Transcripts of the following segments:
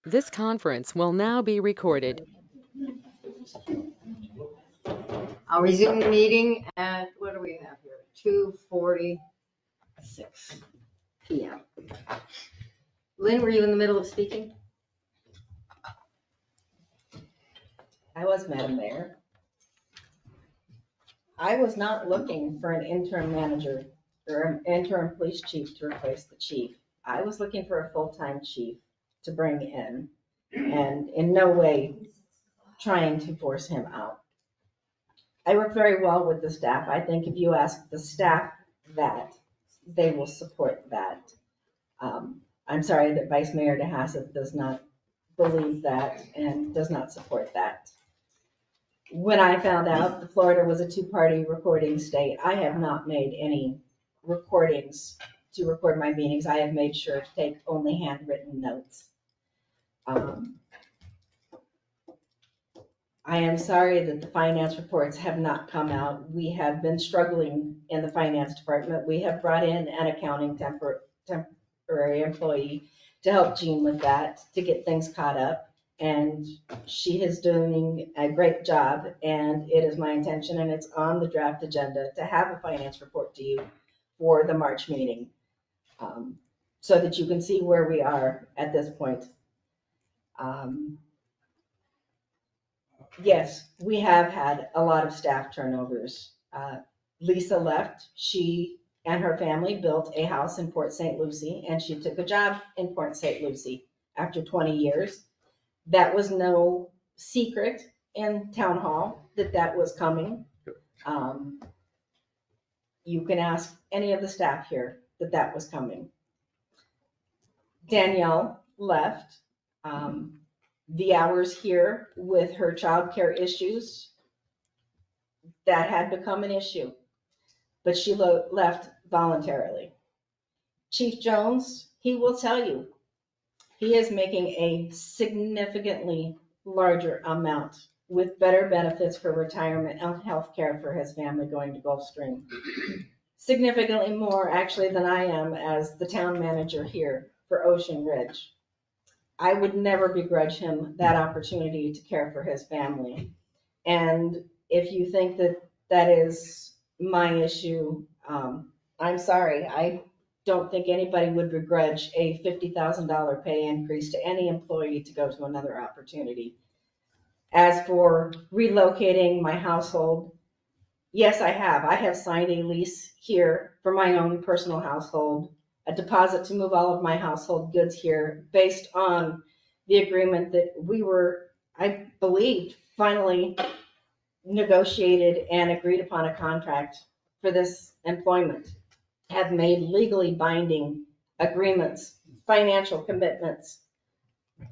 This conference will now be recorded. I'll resume the meeting at, what do we have here? 2:46 PM. Lynn, were you in the middle of speaking? I was, Madam Mayor. I was not looking for an interim manager or an interim police chief to replace the chief. I was looking for a full-time chief to bring in, and in no way trying to force him out. I work very well with the staff. I think if you ask the staff that, they will support that. I'm sorry that Vice Mayor DeHassett does not believe that and does not support that. When I found out that Florida was a two-party recording state, I have not made any recordings to record my meetings. I have made sure to take only handwritten notes. I am sorry that the finance reports have not come out. We have been struggling in the finance department. We have brought in an accounting temporary employee to help Jean with that, to get things caught up. And she is doing a great job, and it is my intention, and it's on the draft agenda, to have a finance report to you for the March meeting, so that you can see where we are at this point. Yes, we have had a lot of staff turnovers. Lisa left. She and her family built a house in Port St. Lucie, and she took a job in Port St. Lucie after 20 years. That was no secret in town hall that was coming. You can ask any of the staff here that was coming. Danielle left. The hours here with her childcare issues, that had become an issue, but she left voluntarily. Chief Jones, he will tell you, he is making a significantly larger amount with better benefits for retirement and health care for his family going to Gulfstream. Significantly more actually than I am as the town manager here for Ocean Ridge. I would never begrudge him that opportunity to care for his family. And if you think that is my issue, I'm sorry. I don't think anybody would begrudge a $50,000 pay increase to any employee to go to another opportunity. As for relocating my household, yes, I have. I have signed a lease here for my own personal household, a deposit to move all of my household goods here based on the agreement that we were, I believed, finally negotiated and agreed upon a contract for this employment, have made legally binding agreements, financial commitments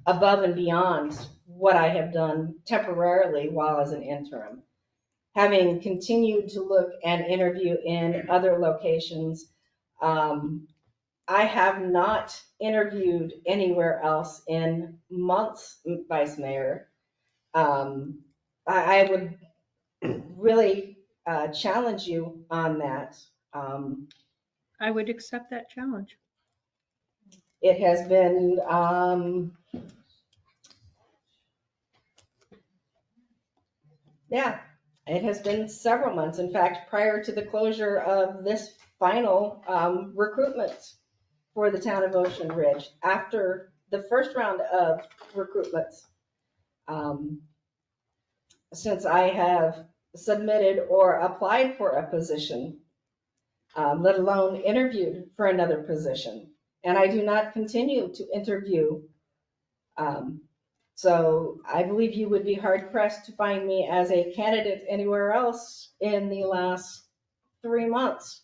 above and beyond what I have done temporarily while as an interim. Having continued to look and interview in other locations, I have not interviewed anywhere else in months, Vice Mayor. I would really challenge you on that. I would accept that challenge. It has been, it has been several months. In fact, prior to the closure of this final recruitment for the town of Ocean Ridge, after the first round of recruitments, since I have submitted or applied for a position, let alone interviewed for another position. And I do not continue to interview. So I believe you would be hard pressed to find me as a candidate anywhere else in the last 3 months.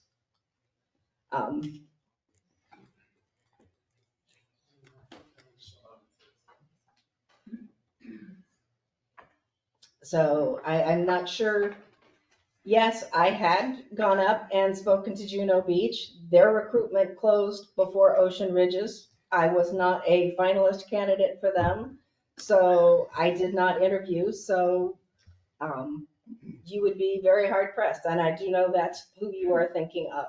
So I'm not sure. Yes, I had gone up and spoken to Juno Beach. Their recruitment closed before Ocean Ridges. I was not a finalist candidate for them, so I did not interview. So you would be very hard pressed, and I do know that's who you are thinking of.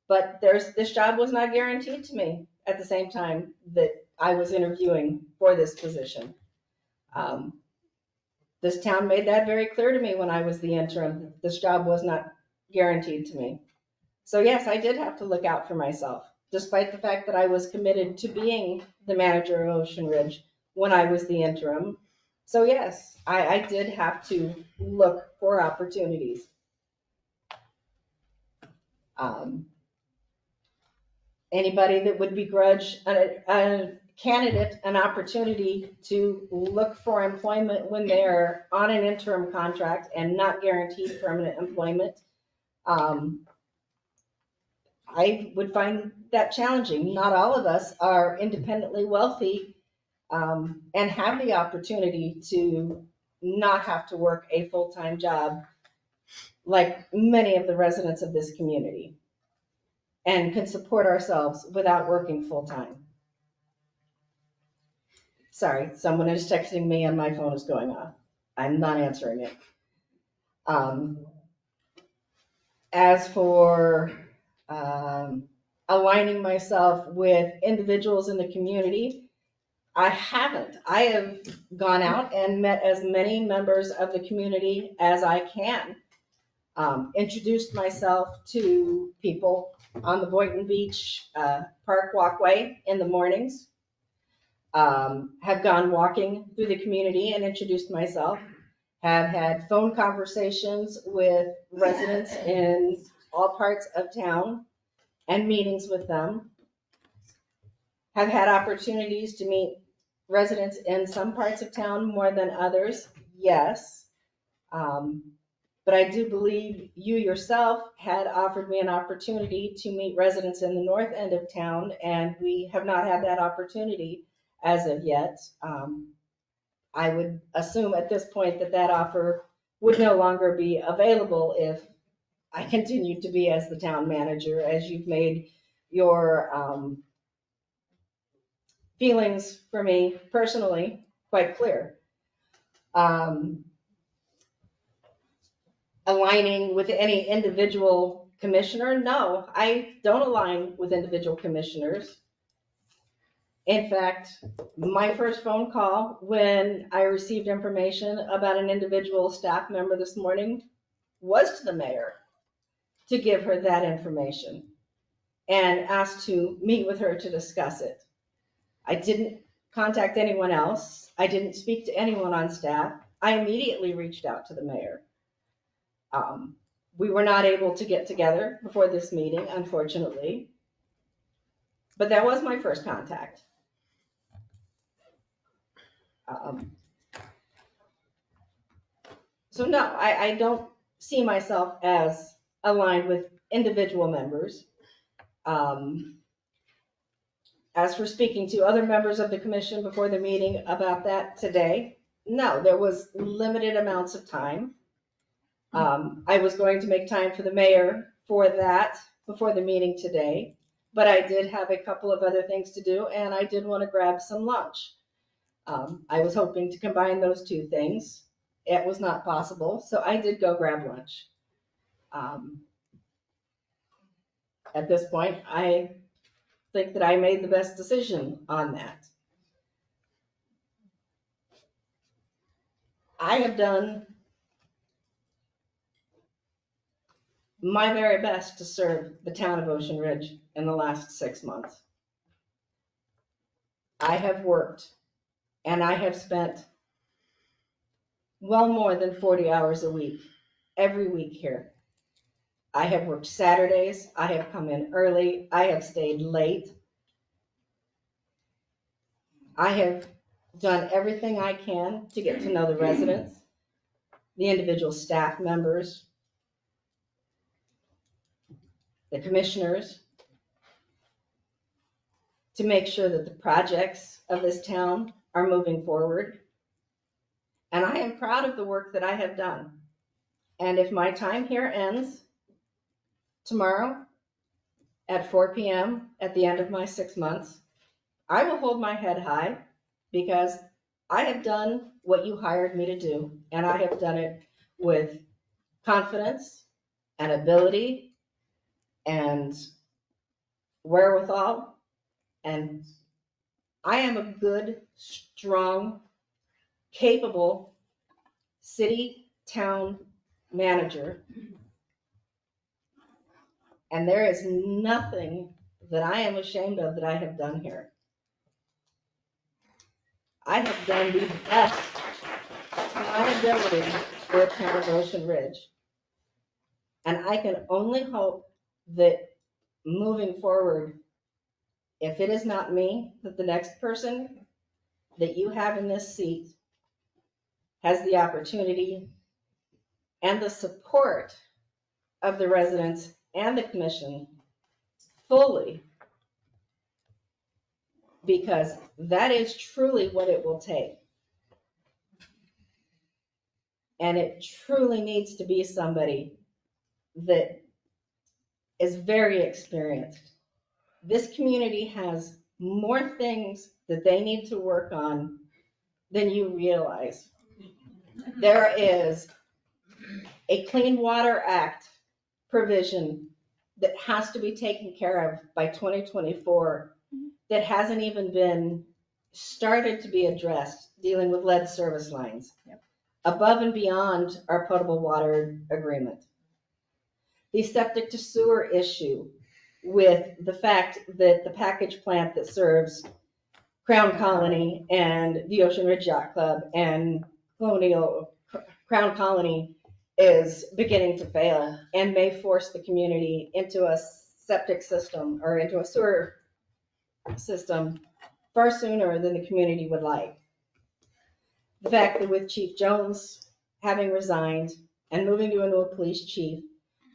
But this job was not guaranteed to me at the same time that I was interviewing for this position. This town made that very clear to me when I was the interim. This job was not guaranteed to me. So yes, I did have to look out for myself, despite the fact that I was committed to being the manager of Ocean Ridge when I was the interim. So yes, I did have to look for opportunities. Anybody that would begrudge a candidate an opportunity to look for employment when they're on an interim contract and not guaranteed permanent employment, I would find that challenging. Not all of us are independently wealthy and have the opportunity to not have to work a full-time job like many of the residents of this community, and can support ourselves without working full-time. Sorry, someone is texting me and my phone is going off. I'm not answering it. As for aligning myself with individuals in the community, I haven't. I have gone out and met as many members of the community as I can. Introduced myself to people on the Boynton Beach Park walkway in the mornings. Have gone walking through the community and introduced myself. Have had phone conversations with residents in all parts of town and meetings with them. Have had opportunities to meet residents in some parts of town more than others, yes. But I do believe you yourself had offered me an opportunity to meet residents in the north end of town, and we have not had that opportunity as of yet. I would assume at this point that that offer would no longer be available if I continued to be as the town manager, as you've made your feelings for me personally quite clear. Aligning with any individual commissioner? No, I don't align with individual commissioners. In fact, my first phone call when I received information about an individual staff member this morning was to the mayor to give her that information and asked to meet with her to discuss it. I didn't contact anyone else. I didn't speak to anyone on staff. I immediately reached out to the mayor. We were not able to get together before this meeting, unfortunately, but that was my first contact. So no, I don't see myself as aligned with individual members. As for speaking to other members of the commission before the meeting about that today, no, there was limited amounts of time. I was going to make time for the mayor for that before the meeting today, but I did have a couple of other things to do, and I did want to grab some lunch. I was hoping to combine those two things. It was not possible, so I did go grab lunch. At this point, I think that I made the best decision on that. I have done my very best to serve the town of Ocean Ridge in the last 6 months. I have worked and I have spent well more than 40 hours a week, every week here. I have worked Saturdays, I have come in early, I have stayed late. I have done everything I can to get to know the residents, the individual staff members, the commissioners, to make sure that the projects of this town are moving forward. And I am proud of the work that I have done. And if my time here ends tomorrow at 4 p.m. at the end of my 6 months, I will hold my head high because I have done what you hired me to do, and I have done it with confidence and ability and wherewithal and I am a good, strong, capable city, town manager. And there is nothing that I am ashamed of that I have done here. I have done the best of my ability for the town of Ocean Ridge. And I can only hope that moving forward, if it is not me, that the next person that you have in this seat has the opportunity and the support of the residents and the commission fully, because that is truly what it will take. And it truly needs to be somebody that is very experienced. This community has more things that they need to work on than you realize. There is a Clean Water Act provision that has to be taken care of by 2024 that hasn't even been started to be addressed, dealing with lead service lines. Yep. Above and beyond our potable water agreement. The septic to sewer issue with the fact that the package plant that serves Crown Colony and the Ocean Ridge Yacht Club and Crown Colony is beginning to fail and may force the community into a septic system or into a sewer system far sooner than the community would like. The fact that with Chief Jones having resigned and moving to a new police chief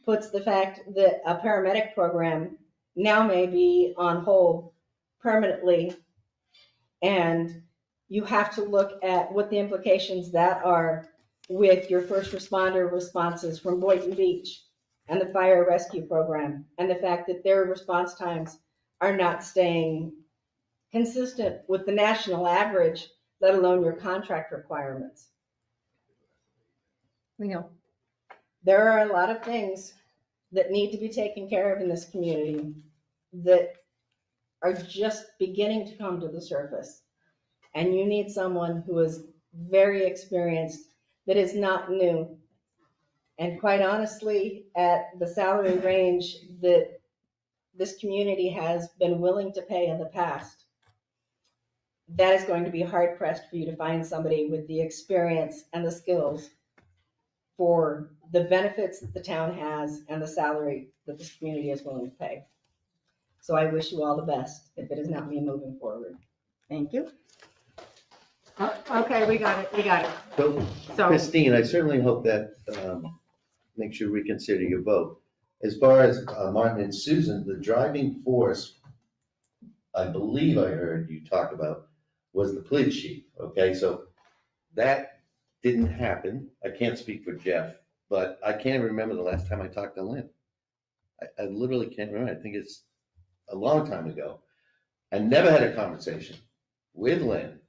puts the fact that a paramedic program now may be on hold permanently, and you have to look at what the implications that are with your first responder responses from Boynton Beach and the fire rescue program, and the fact that their response times are not staying consistent with the national average, let alone your contract requirements. We know. There are a lot of things that need to be taken care of in this community that are just beginning to come to the surface. And you need someone who is very experienced, that is not new. And quite honestly, at the salary range that this community has been willing to pay in the past, that is going to be hard pressed for you to find somebody with the experience and the skills for the benefits that the town has and the salary that this community is willing to pay. So I wish you all the best if it is not me moving forward. Thank you. Okay, we got it. So So, Christine, I certainly hope that makes you reconsider your vote. As far as Martin and Susan, the driving force, I believe I heard you talk about, was the police chief, okay? So that didn't happen. I can't speak for Jeff, but I can't remember the last time I talked to Lynn. I literally can't remember. I think it's a long time ago. I never had a conversation with Lynn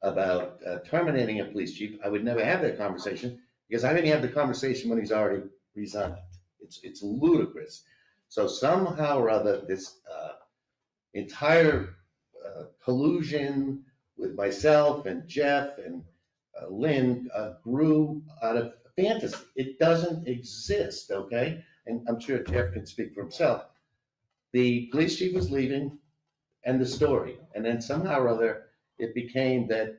about terminating a police chief. I would never have that conversation because I didn't have the conversation when he's already resigned. It's ludicrous. So somehow or other, this entire collusion with myself and Jeff and Lynn grew out of fantasy. It doesn't exist, okay? And I'm sure Jeff can speak for himself. The police chief was leaving, and the story. And then somehow or other, it became that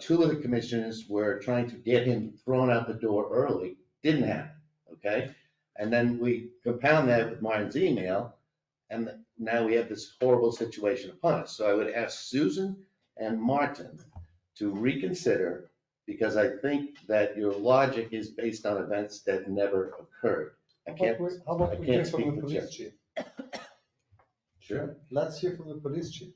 two of the commissioners were trying to get him thrown out the door early. Didn't happen, okay? And then we compound that with Martin's email, and now we have this horrible situation upon us. So I would ask Susan and Martin to reconsider, because I think that your logic is based on events that never occurred. I can't we hear speak from the for police Jeff. chief? Sure. Let's hear from the police chief.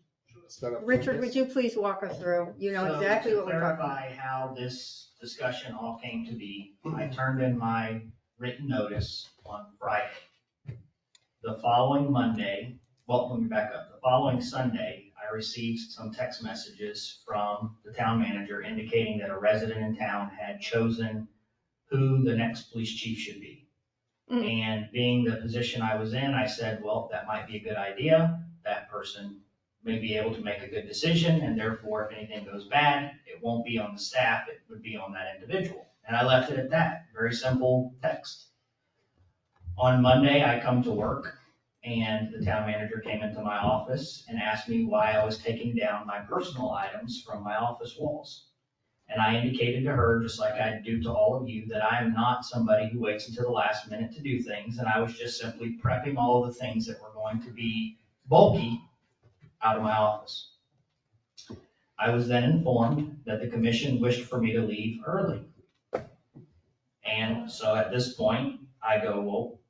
instead of from Richard, this. would you please walk us through? You know exactly what we're talking about. To clarify how this discussion all came to be, I turned in my written notice on Friday. The following Monday, well, let me back up. The following Sunday, I received some text messages from the town manager indicating that a resident in town had chosen who the next police chief should be. And being the position I was in, I said, well, that might be a good idea. That person may be able to make a good decision, and therefore, if anything goes bad, it won't be on the staff, it would be on that individual. And I left it at that, very simple text. On Monday, I come to work, and the town manager came into my office and asked me why I was taking down my personal items from my office walls. And I indicated to her, just like I do to all of you, that I am not somebody who waits until the last minute to do things, and I was just simply prepping all of the things that were going to be bulky out of my office. I was then informed that the commission wished for me to leave early. And so at this point, I go, well,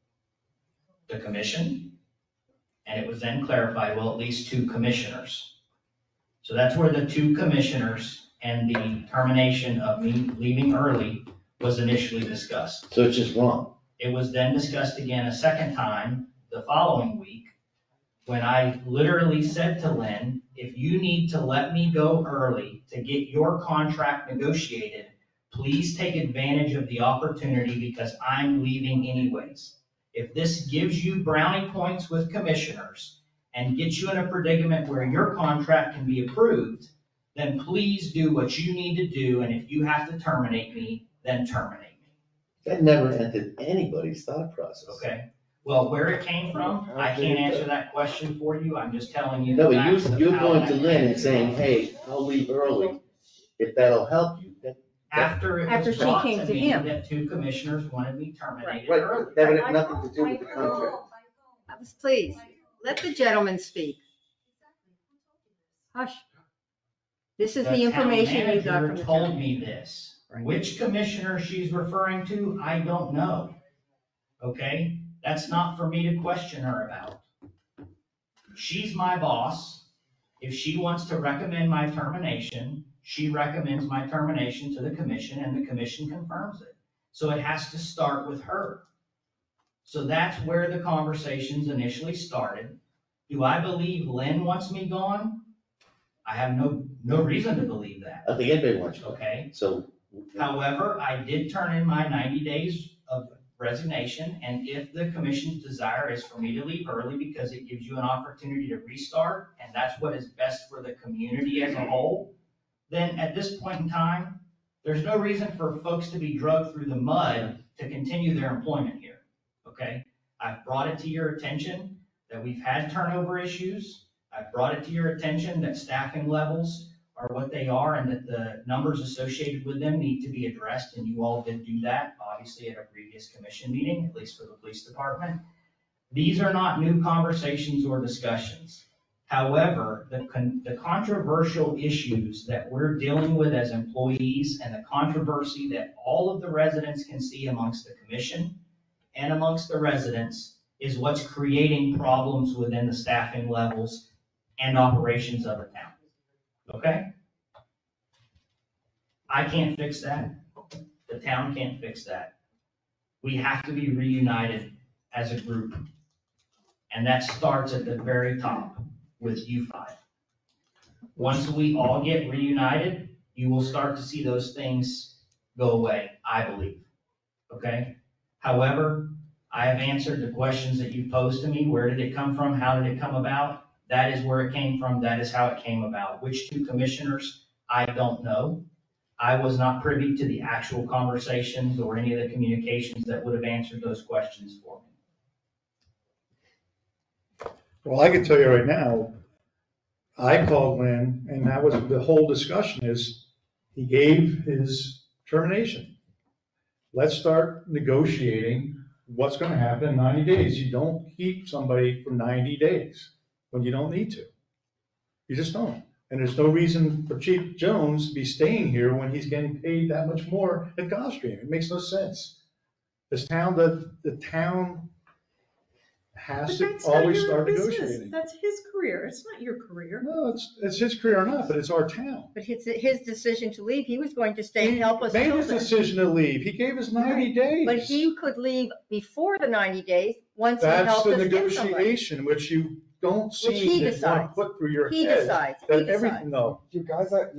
the commission? And it was then clarified, well, at least 2 commissioners. So that's where the 2 commissioners and the termination of me leaving early was initially discussed. So it's just wrong. It was then discussed again a second time the following week, when I literally said to Lynn, if you need to let me go early to get your contract negotiated, please take advantage of the opportunity because I'm leaving anyways. If this gives you brownie points with commissioners and gets you in a predicament where your contract can be approved, then please do what you need to do, and if you have to terminate me, then terminate me. That never entered anybody's thought process. Okay? Well, where it came from, I can't answer that question for you, I'm just telling you. No, the but facts of you're how going that to came Lynn and from. saying, hey, I'll leave early, if that'll help you. After it After was she brought came to to me him. that 2 commissioners wanted me terminated Right, early. that would have nothing to do with the contract. Please, let the gentleman speak. Hush. This is the information you got from the town manager told town. me this. Which commissioner she's referring to, I don't know. Okay? That's not for me to question her about. She's my boss. If she wants to recommend my termination, she recommends my termination to the commission and the commission confirms it. So it has to start with her. So that's where the conversations initially started. Do I believe Lynn wants me gone? I have no reason to believe that, I don't think anybody wants you. okay? So. However, I did turn in my 90 days of resignation, and if the commission's desire is for me to leave early because it gives you an opportunity to restart, and that's what is best for the community as a whole, then at this point in time, there's no reason for folks to be dragged through the mud to continue their employment here, okay? I've brought it to your attention that we've had turnover issues. I've brought it to your attention that staffing levels are what they are and that the numbers associated with them need to be addressed, and you all did do that, obviously, at a previous commission meeting, at least for the police department. These are not new conversations or discussions. However, the controversial issues that we're dealing with as employees and the controversy that all of the residents can see amongst the commission and amongst the residents is what's creating problems within the staffing levels and operations of the town. Okay? I can't fix that. The town can't fix that. We have to be reunited as a group. And that starts at the very top with you 5. Once we all get reunited, you will start to see those things go away, I believe. Okay? However, I have answered the questions that you posed to me. Where did it come from? How did it come about? That is where it came from. That is how it came about. Which 2 commissioners? I don't know. I was not privy to the actual conversations or any of the communications that would have answered those questions for me. Well, I can tell you right now, I called Lynn, and that was the whole discussion is, he gave his termination. Let's start negotiating what's gonna happen in 90 days. You don't keep somebody for 90 days when you don't need to. You just don't. And there's no reason for Chief Jones to be staying here when he's getting paid that much more at Gulfstream. It makes no sense. The town has But to that's not always your start business. negotiating. That's his career. It's not your career. No, it's his career or not, but it's our town. But it's his decision to leave. He was going to stay and help us Made his children. decision to leave. He gave us 90 days. But he could leave before the 90 days, once he That's helped the us get somebody. negotiation, which you don't Which seem he to want to decides. put through your He head. decides, he That decides. everything, no. You guys are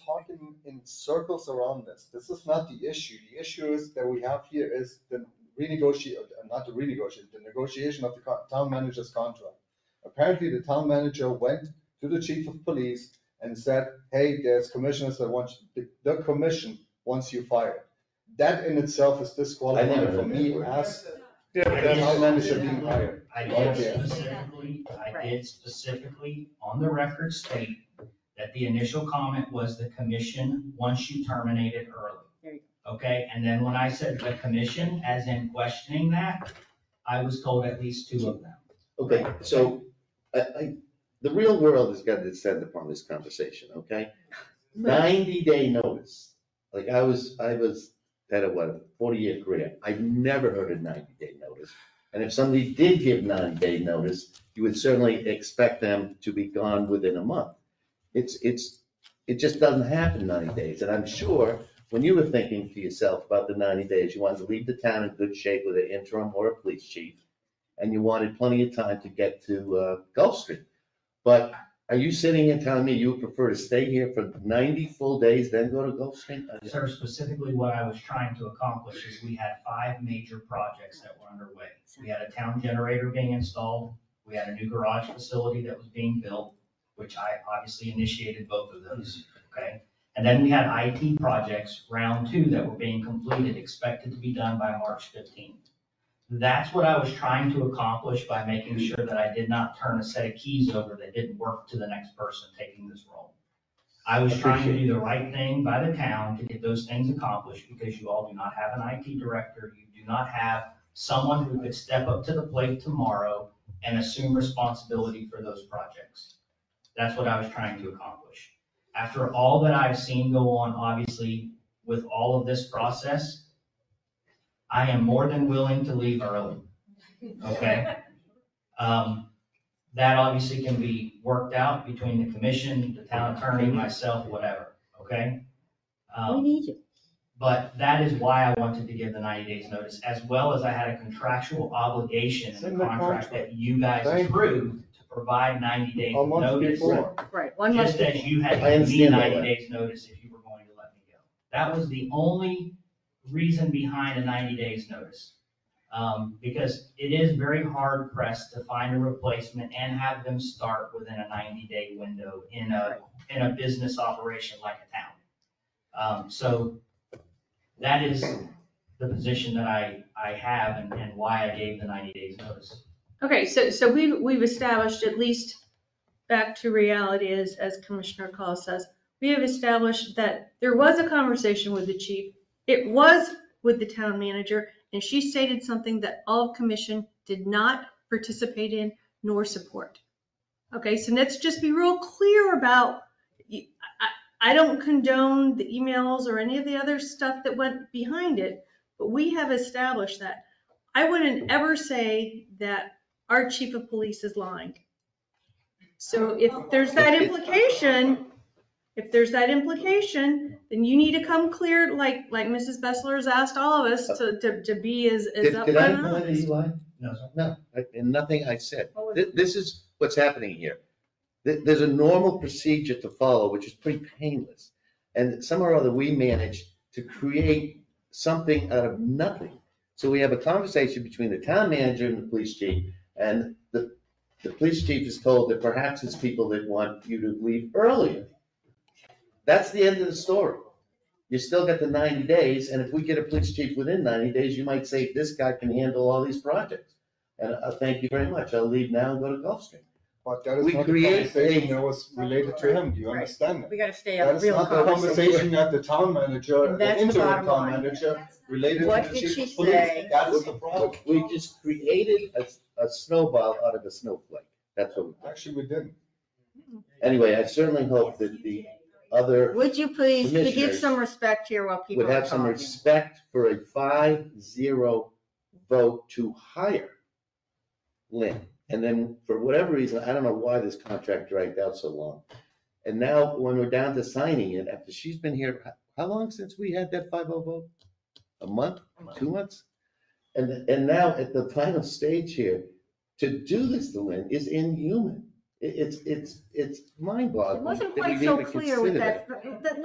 talking in circles around this. This is not the issue. The issue is that we have here is the negotiation of the town manager's contract. Apparently, the town manager went to the chief of police and said, hey, there's commissioners that want, the commission wants you fired. That in itself is I disqualifying never for heard me that word. as Yeah, but the that's- town manager being hired. I Right did there. specifically on the record state that the initial comment was the commission wants you terminated early. There you Okay, and then when I said the commission, as in questioning that, I was told at least two of them. Okay, so the real world has got to descend upon this conversation, okay? 90-day notice. Like I had a 40-year career. I've never heard a 90-day notice. And if somebody did give 90-day notice, you would certainly expect them to be gone within a month. It just doesn't happen 90 days. And I'm sure when you were thinking to yourself about the 90 days, you wanted to leave the town in good shape with an interim or a police chief, and you wanted plenty of time to get to Gulfstream. But are you sitting here telling me you would prefer to stay here for 90 full days, then go to Gulfstream? Sir, specifically what I was trying to accomplish is we had 5 major projects that were underway. We had a town generator being installed, we had a new garage facility that was being built, which I obviously initiated both of those, okay? And then we had IT projects, round 2, that were being completed, expected to be done by March 15th. That's what I was trying to accomplish by making sure that I did not turn a set of keys over that didn't work to the next person taking this role. I was trying to do the right thing by the town to get those things accomplished, because you all do not have an IT director. You do not have someone who could step up to the plate tomorrow and assume responsibility for those projects. That's what I was trying to accomplish. After all that I've seen go on, obviously, with all of this process, I am more than willing to leave early, okay? That obviously can be worked out between the commission, the town attorney, myself, whatever, okay? We need you. But that is why I wanted to give the 90 days notice, as well as I had a contractual obligation in the contract that you guys Thank you. approved to provide 90 days A of month notice. before. Right, 1 month. Just as you had I to give me understand all 90 that. days notice if you were going to let me go. That was the only reason behind a 90 days notice. Because it is very hard pressed to find a replacement and have them start within a 90-day window in a business operation like a town. So that is the position that I have and why I gave the 90 days notice. Okay, so we've established, at least back to reality, as Commissioner Call says, we have established that there was a conversation with the chief. It was with the town manager, and she stated something that all of commission did not participate in nor support. Okay, so let's just be real clear about, I don't condone the emails or any of the other stuff that went behind it, but we have established that. I wouldn't ever say that our chief of police is lying. So if there's that implication, then you need to come clear, like Mrs. Bessler has asked all of us to be as Did upfront I and go into honest. Eli? No, sir. No, and nothing I said. This is what's happening here. There's a normal procedure to follow, which is pretty painless. And somehow or other, we managed to create something out of nothing. So we have a conversation between the town manager and the police chief, and the police chief is told that perhaps it's people that want you to leave earlier. That's the end of the story. You still got the 90 days, and if we get a police chief within 90 days, you might say, this guy can handle all these projects. And thank you very much. I'll leave now and go to Gulfstream. But that is We not the create conversation a- that was related to him. Do you understand that? We gotta stay That on is real not the conversation. conversation that the town manager, And the that's the interim bottom town line. manager related to What the did chief she of police. say? That is the problem. We just created a snowball out of a snowflake. That's what we did. Actually, we didn't. Anyway, I certainly hope that the other Would you please give Commissioners some respect here while people would are have some talking? respect for a 5-0 vote to hire Lynn. And then for whatever reason, I don't know why this contract dragged out so long. And now when we're down to signing it, after she's been here, how long since we had that 5-0 vote? A month, 2 months? And now at the final stage here, to do this to Lynn is inhuman. It's mind-boggling. It wasn't that quite we'd so even clear with consider that.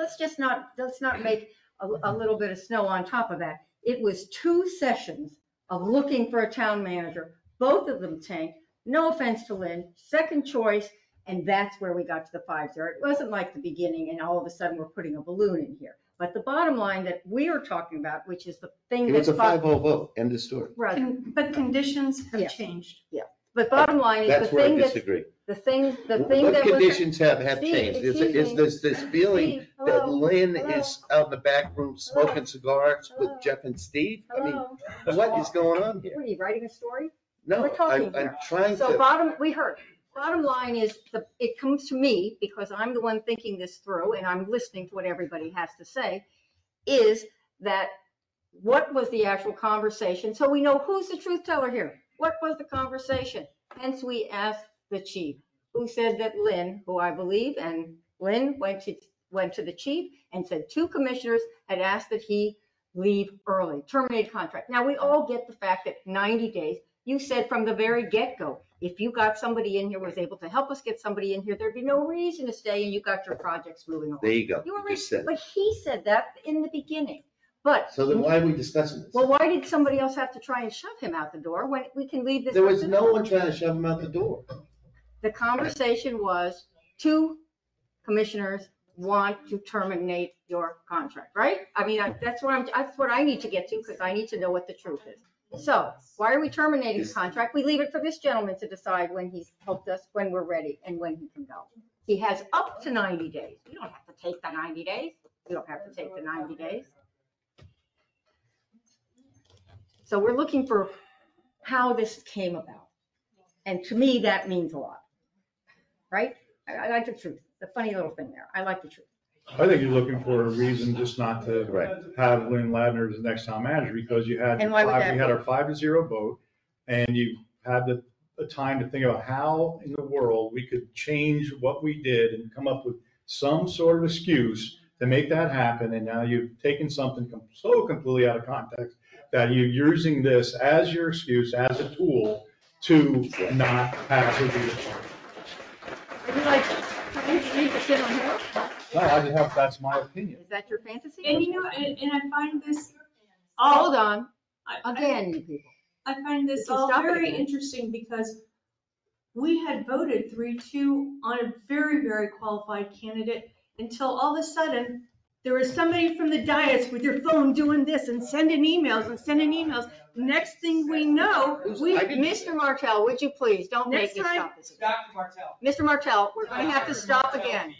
Let's not make a little bit of snow on top of that. It was 2 sessions of looking for a town manager. Both of them tanked. No offense to Lynn, second choice, And that's where we got to the 5-0. It wasn't like the beginning and all of a sudden we're putting a balloon in here. But the bottom line that we are talking about, which is the thing It that's. was a 5-0 vote, end of story. Right. But conditions Yeah. have changed. But bottom line is That's the where I thing that's, disagree. the thing What that was. conditions have Steve, changed? Is excuse this feeling Steve, that hello? Lynn Hello? is out in the back room smoking Hello? cigars with Hello? Jeff and Steve? I mean, Hello? what is going on here? What are you, writing a story? No, We're talking I'm here. trying So to, bottom line is, it comes to me, because I'm the one thinking this through, and I'm listening to what everybody has to say, is that what was the actual conversation? So we know who's the truth teller here. What was the conversation? Hence, we asked the chief, who said that Lynn, who I believe, and Lynn went to the chief and said 2 commissioners had asked that he leave early, terminate contract. Now, we all get the fact that 90 days, you said from the very get-go, if you got somebody in here, was able to help us get somebody in here, there'd be no reason to stay, and you got your projects moving along. there you go. You You already, just said it. but he said that in the beginning. But. So then why are we discussing this? Well, why did somebody else have to try and shove him out the door when we can leave this? There up was to no them? one trying to shove him out the door. The conversation was 2 commissioners want to terminate your contract, right? I mean, that's what I need to get to, because I need to know what the truth is. So why are we terminating the contract? We leave it for this gentleman to decide when he's helped us, when we're ready, and when he can go. He has up to 90 days. You don't have to take the 90 days. You don't have to take the 90 days. So we're looking for how this came about. And to me, that means a lot, right? I like the truth, the funny little thing there. I like the truth. I think you're looking for a reason just not to Correct. have Lynn Ladner as the next town manager, because you had, And why would that we had be? our 5-0 vote, and you had the time to think about how in the world we could change what we did and come up with some sort of excuse to make that happen, and now you've taken something so completely out of context that you're using this as your excuse, as a tool to not pass a leadership. Are you like trying to leave the kid on here? No, I just have, that's my opinion. Is that your fantasy? And you know, and I find this Hold on, I- again, you people. I find this You can all stop it very again. interesting because we had voted 3-2 on a very, very qualified candidate until all of a sudden there was somebody from the dais with their phone doing this and sending emails and sending emails. Next thing we know, Mr. Martell, would you please, don't make Next me time- stop this. Dr. Martell. Mr. Martell, we're going to have to stop again,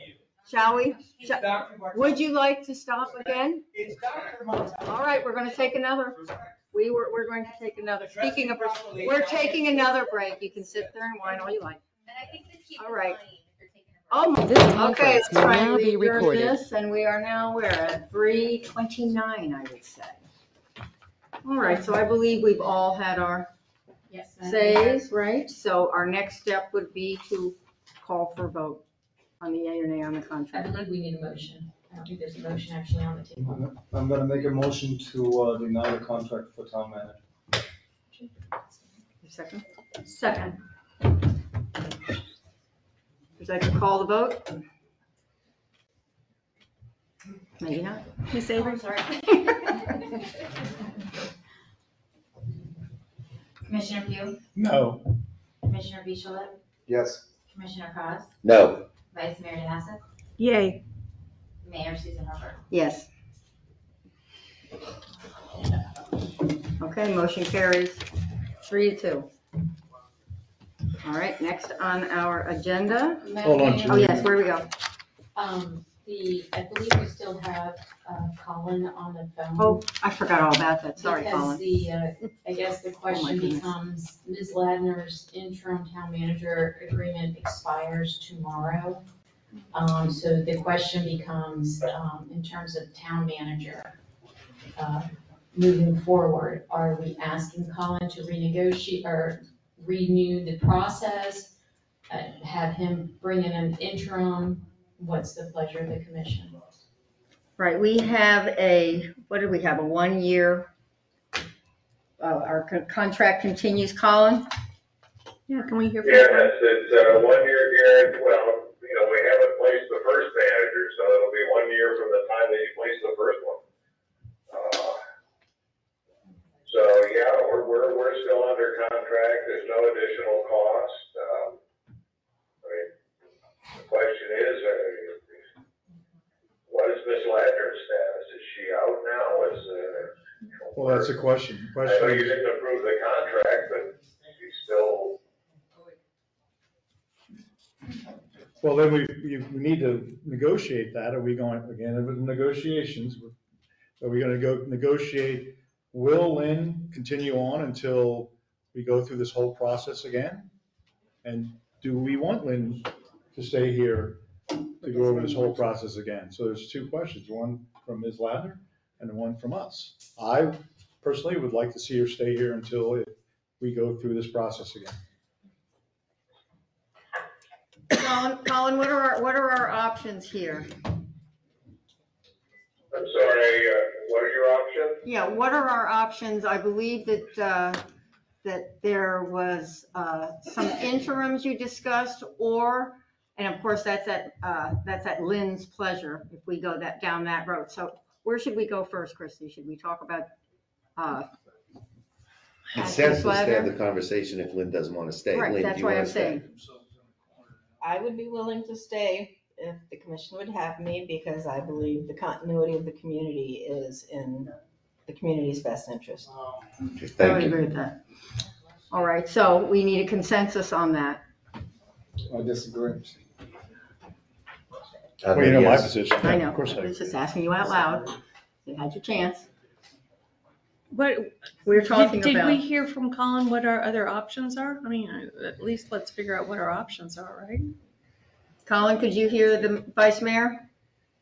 shall we? Dr. Martell. Would you like to stop again? It's Dr. Martell. All right, we're going to take another. We're going to take another. Speaking of, we're taking another break. You can sit there and whine all you like. And I think the key All is right. money if you're taking a Oh, my. This Okay, conference it's will time now to be adjourn recorded. this, and we are now, we're at 3:29, I would say. All right, so I believe we've all had our Yes. says, right? So our next step would be to call for a vote on the yea or nay on the I contract. believe we need a motion. I don't think there's a motion actually on the table. I'm gonna make a motion to deny the contract for town manager. Second, second. would you like to call the vote? Maybe not. Ms. Avery? Sorry. Commissioner Pugh, No. Commissioner Bichelot, Yes. Commissioner Cos, No. Vice Mayor Danasek, Yay. Mayor Susan Hubbard. Yes. Okay, motion carries 3-2. All right, next on our agenda. Hold on, Oh, yes, where do we go? I believe we still have Colin on the phone. Oh, I forgot all about that. Sorry, Because Colin. I guess the question goodness. becomes, Ms. Ladner's interim town manager agreement expires tomorrow. So the question becomes, in terms of town manager, moving forward, are we asking Colin to renegotiate or renew the process? Have him bring in an interim? What's the pleasure of the commission? Right, we have what did we have, a 1 year? Our contract continues, Colin? Yeah, can we hear from Yes, it's a 1 year guarantee. Well, we haven't placed the first manager, so it'll be 1 year from the time that you place the first one. So yeah, we're still under contract. There's no additional cost. Well, that's a question. I know you didn't approve the contract, but you still. Well, then we need to negotiate that. Are we going, again, with negotiations, are we gonna go negotiate? Will Lynn continue on until we go through this whole process again? And do we want Lynn to stay here to go over this whole process again? So there's two questions, one from Ms. Ladner and one from us. I personally would like to see her stay here until we go through this process again. Colin, what are our options here? I'm sorry, what are your options? Yeah, what are our options? I believe that there was some interims you discussed, and of course, that's at Lynn's pleasure if we go down that road. So where should we go first, Christie? Should we talk about? It's senseless to have the conversation if Lynn doesn't want to stay. Right, Lynn, that's do you why want I'm to stay? saying. I would be willing to stay if the commission would have me, because I believe the continuity of the community is in the community's best interest. I would Thank you. agree with that. All right, so we need a consensus on that. I disagree. Well, you know my Yes. position. I know, Of course I was just asking you out loud. You had your chance. What, We're talking did we about, hear from Colin what our other options are? I mean, at least let's figure out what our options are, right? Colin, could you hear the vice mayor?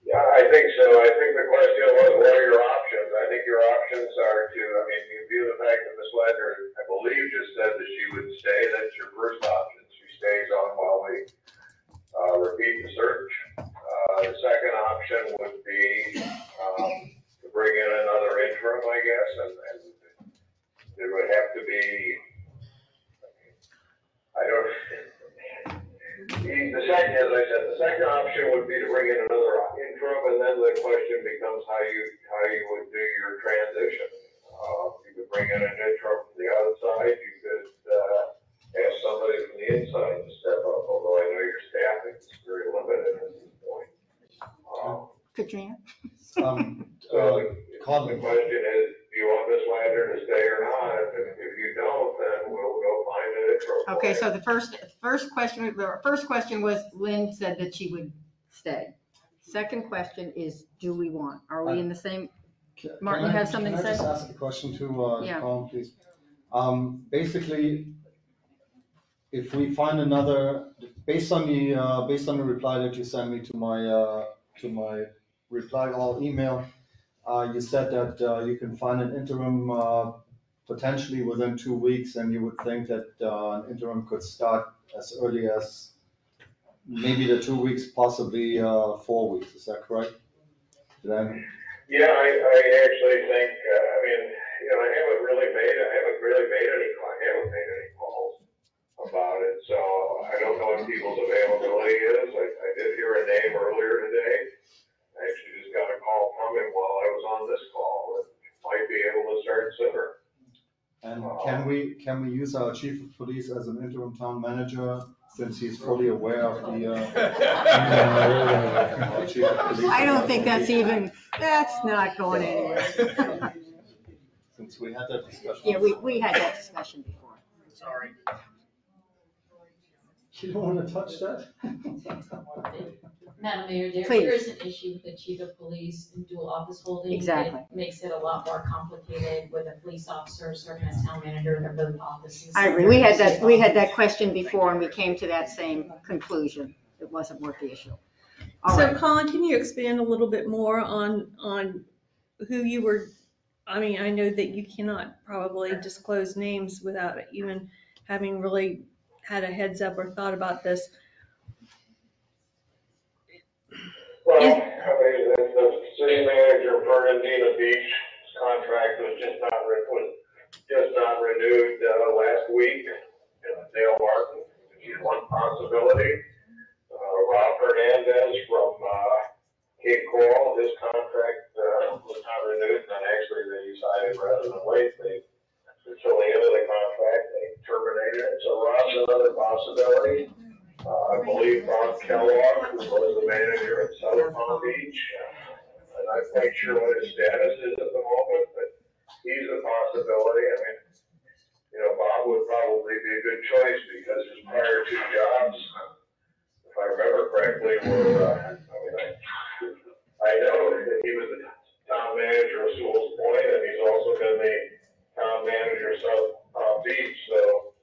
Yeah, I think so. I think the question was, what are your options? I think your options are to, I mean, you view the fact that Ms. Ledner, I believe, just said that she would stay. That's your first option. She stays on while we repeat the search. The second option would be to bring in another interim, I guess, and there would have to be, the second, as I said, the second option would be to bring in another interim, and then the question becomes how you would do your transition. You could bring in an interim from the outside, you could ask somebody from the inside to step up, although I know your staffing is very limited at this point. Katrina? So the question is, do you want Ms. Ladner to stay or not? If you don't, then we'll go find an interim. Okay, so the first question was Lynn said that she would stay. Second question is, do we want? Are we in the same? Martin, you have something to Can I say? just ask a question to Yeah. Colin, please? Basically, if we find another, based on the reply that you sent me to my reply all email, you said that you can find an interim potentially within 2 weeks, and you would think that an interim could start as early as maybe the 2 weeks, possibly 4 weeks. Is that correct? Yeah, I actually think, I mean, you know, I haven't made any calls about it, so I don't know what people's availability is. I did hear a name earlier today. I actually just got a call from him while I was on this call, and might be able to start sooner. And can we use our chief of police as an interim town manager, since he's fully aware of the our chief of police? I don't think that's not going anywhere. Since we had that discussion. Yeah, we had that discussion before. Sorry. You don't want to touch that? Madam Mayor, there Please. is an issue with the chief of police and dual office holding. Exactly. It makes it a lot more complicated with a police officer serving as town manager. They're both offices. I agree. We had that question before and we came to that same conclusion. It wasn't worth the issue. All So right. Colin, can you expand a little bit more on who you were, I mean, I know that you cannot probably disclose names without even having really had a heads up or thought about this. Well, I mean, the city manager, Fernandina Beach, contract was just not renewed last week. Dale Martin, which is one possibility. Rob Hernandez from Cape Coral, his contract was not renewed, and actually they decided rather than wait, until the end of the contract, they terminated it. So Rob's another possibility. I believe Bob Kellogg, who was the manager at South Palm Beach, and I'm not quite sure what his status is at the moment, but he's a possibility. I mean, you know, Bob would probably be a good choice because his prior two jobs, if I remember correctly, were, I know that he was the town manager of Sewell's Point, and he's also been the town manager of South Palm Beach. So,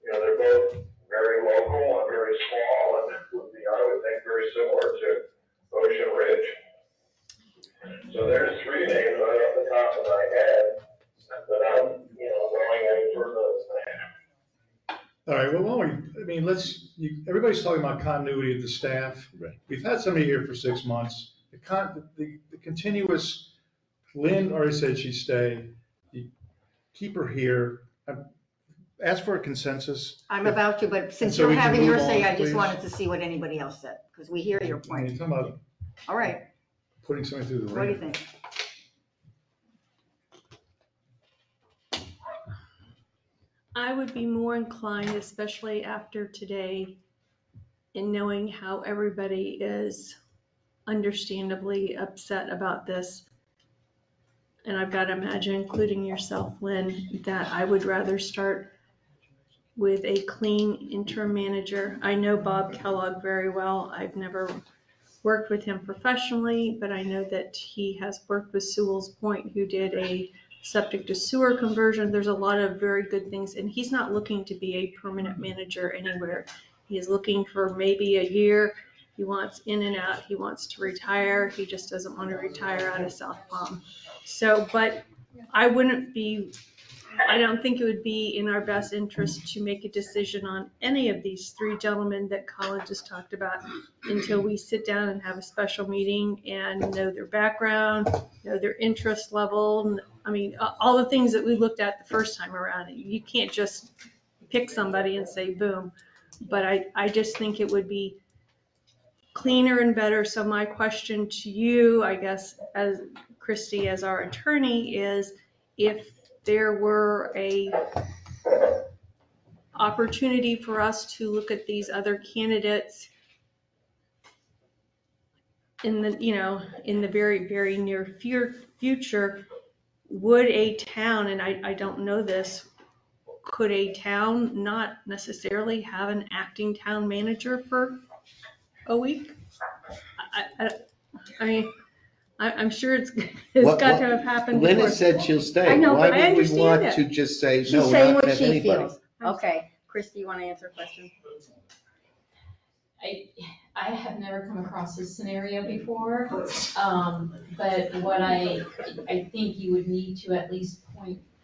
you know, they're both very local and very small, and would be, I would think, very similar to Ocean Ridge. So there's three names right off the top of my head that I'm, you know, going in for the. All right, well, why don't we, I mean, everybody's talking about continuity of the staff. Right. We've had somebody here for 6 months. The continuous, Lynn already said she'd stay. You keep her here. Ask for a consensus. I'm about to, but since so you're we can having your move say, on, I just please. wanted to see what anybody else said, because we hear your I point. mean, talking about All right, putting something through the what do you ring. think? I would be more inclined, especially after today, in knowing how everybody is understandably upset about this. And I've got to imagine, including yourself, Lynn, that I would rather start with a clean interim manager. I know Bob Kellogg very well. I've never worked with him professionally, but I know that he has worked with Sewell's Point, who did a septic to sewer conversion. There's a lot of very good things, and he's not looking to be a permanent manager anywhere. He is looking for maybe a year. He wants in and out. He wants to retire. He just doesn't want to retire out of South Palm. So, but I don't think it would be in our best interest to make a decision on any of these three gentlemen that Colin just talked about until we sit down and have a special meeting and know their background, know their interest level. I mean, all the things that we looked at the first time around. You can't just pick somebody and say, boom. But I just think it would be cleaner and better. So my question to you, I guess, as Christy, as our attorney, is if there were a opportunity for us to look at these other candidates in the very, very near future, would a town, and I don't know this, could a town not necessarily have an acting town manager for a week? I mean, I'm sure it's got to have happened Lynn before. has said she'll stay. I know, but Why I would we understand want that. to just say, She's no, we're saying not what gonna have she anybody? feels. Okay, Christy, you want to answer a question? I have never come across this scenario before, but what I think you would need to at least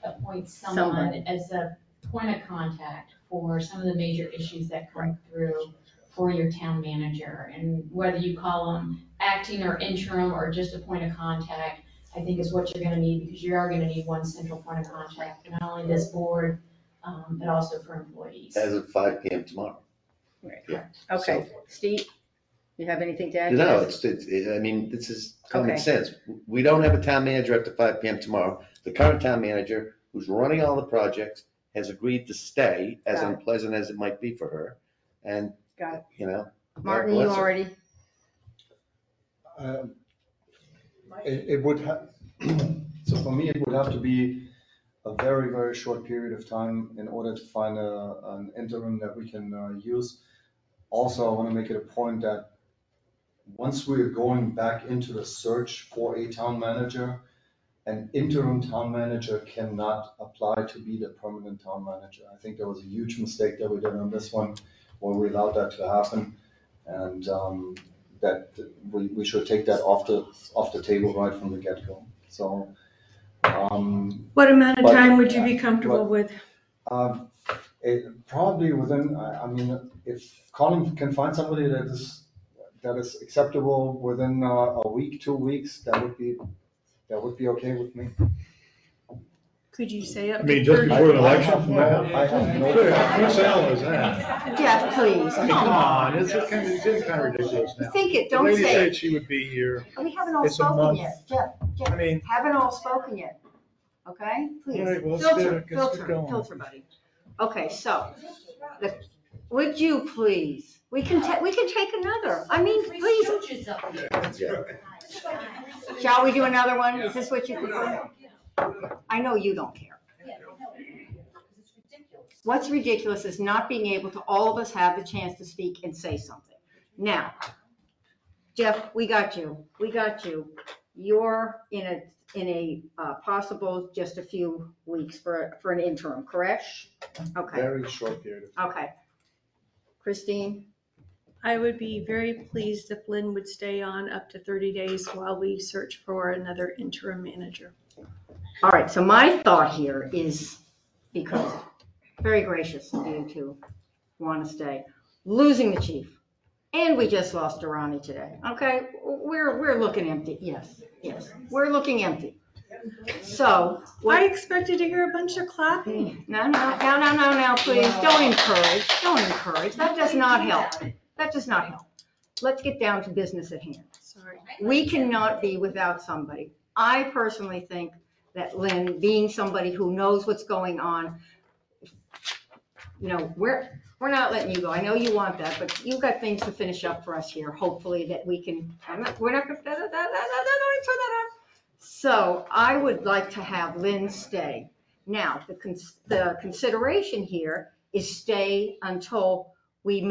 appoint someone Somebody. as a point of contact for some of the major issues that come through for your town manager. And whether you call them acting or interim or just a point of contact, I think is what you're gonna need, because you are gonna need one central point of contact, for not only this board, but also for employees. As of 5 PM tomorrow. Right. Yeah. Okay, Steve, you have anything to add? No, I mean, this is common Okay. sense. We don't have a town manager after 5 PM tomorrow. The current town manager, who's running all the projects, has agreed to stay, as Got it. unpleasant as it might be for her. And, Got it. you know. God Martin, you bless her. already, It would have, so for me, it would have to be a very, very short period of time in order to find an interim that we can use. Also, I want to make it a point that once we're going back into the search for a town manager, an interim town manager cannot apply to be the permanent town manager. I think there was a huge mistake that we did on this one, where we allowed that to happen. And that we should take that off the table right from the get-go. So. What amount of But- time would you be comfortable but- with? Probably within, I mean, if Colin can find somebody that is acceptable within a week, 2 weeks, that would be okay with me. Could you say up I to mean, just 30? before an election? I have no. Whose hell is that? Jeff, please, I mean, come on, it's getting kind of ridiculous now. think it, The don't lady say said it. she would be here. We haven't all It's a spoken month. yet, Jeff, I mean, haven't all spoken yet, okay? Please, All right, well, let's filter, get filter, going. filter, buddy. Okay, so, would you please, we can take another, I mean, please, Yeah. shall we do another one? Is this what you prefer? I know you don't care. What's ridiculous is not being able to, all of us have the chance to speak and say something. Now, Jeff, we got you. We got you. You're in a possible just a few weeks for an interim, correct? Okay, Very short period of time. okay. Christine? I would be very pleased if Lynn would stay on up to 30 days while we search for another interim manager. All right, so my thought here is, because very gracious of you to want to stay, losing the chief, and we just lost Durrani today, okay? We're looking empty, yes, we're looking empty. So, I what, expected to hear a bunch of clapping. no, please, don't encourage, that does not help. Let's get down to business at hand. Sorry. We cannot be without somebody. I personally think that Lynn, being somebody who knows what's going on, you know, we're not letting you go. I know you want that, but you've got things to finish up for us here. Hopefully that we can, we're not going to, so I would like to have Lynn stay. Now, the consideration here is stay until we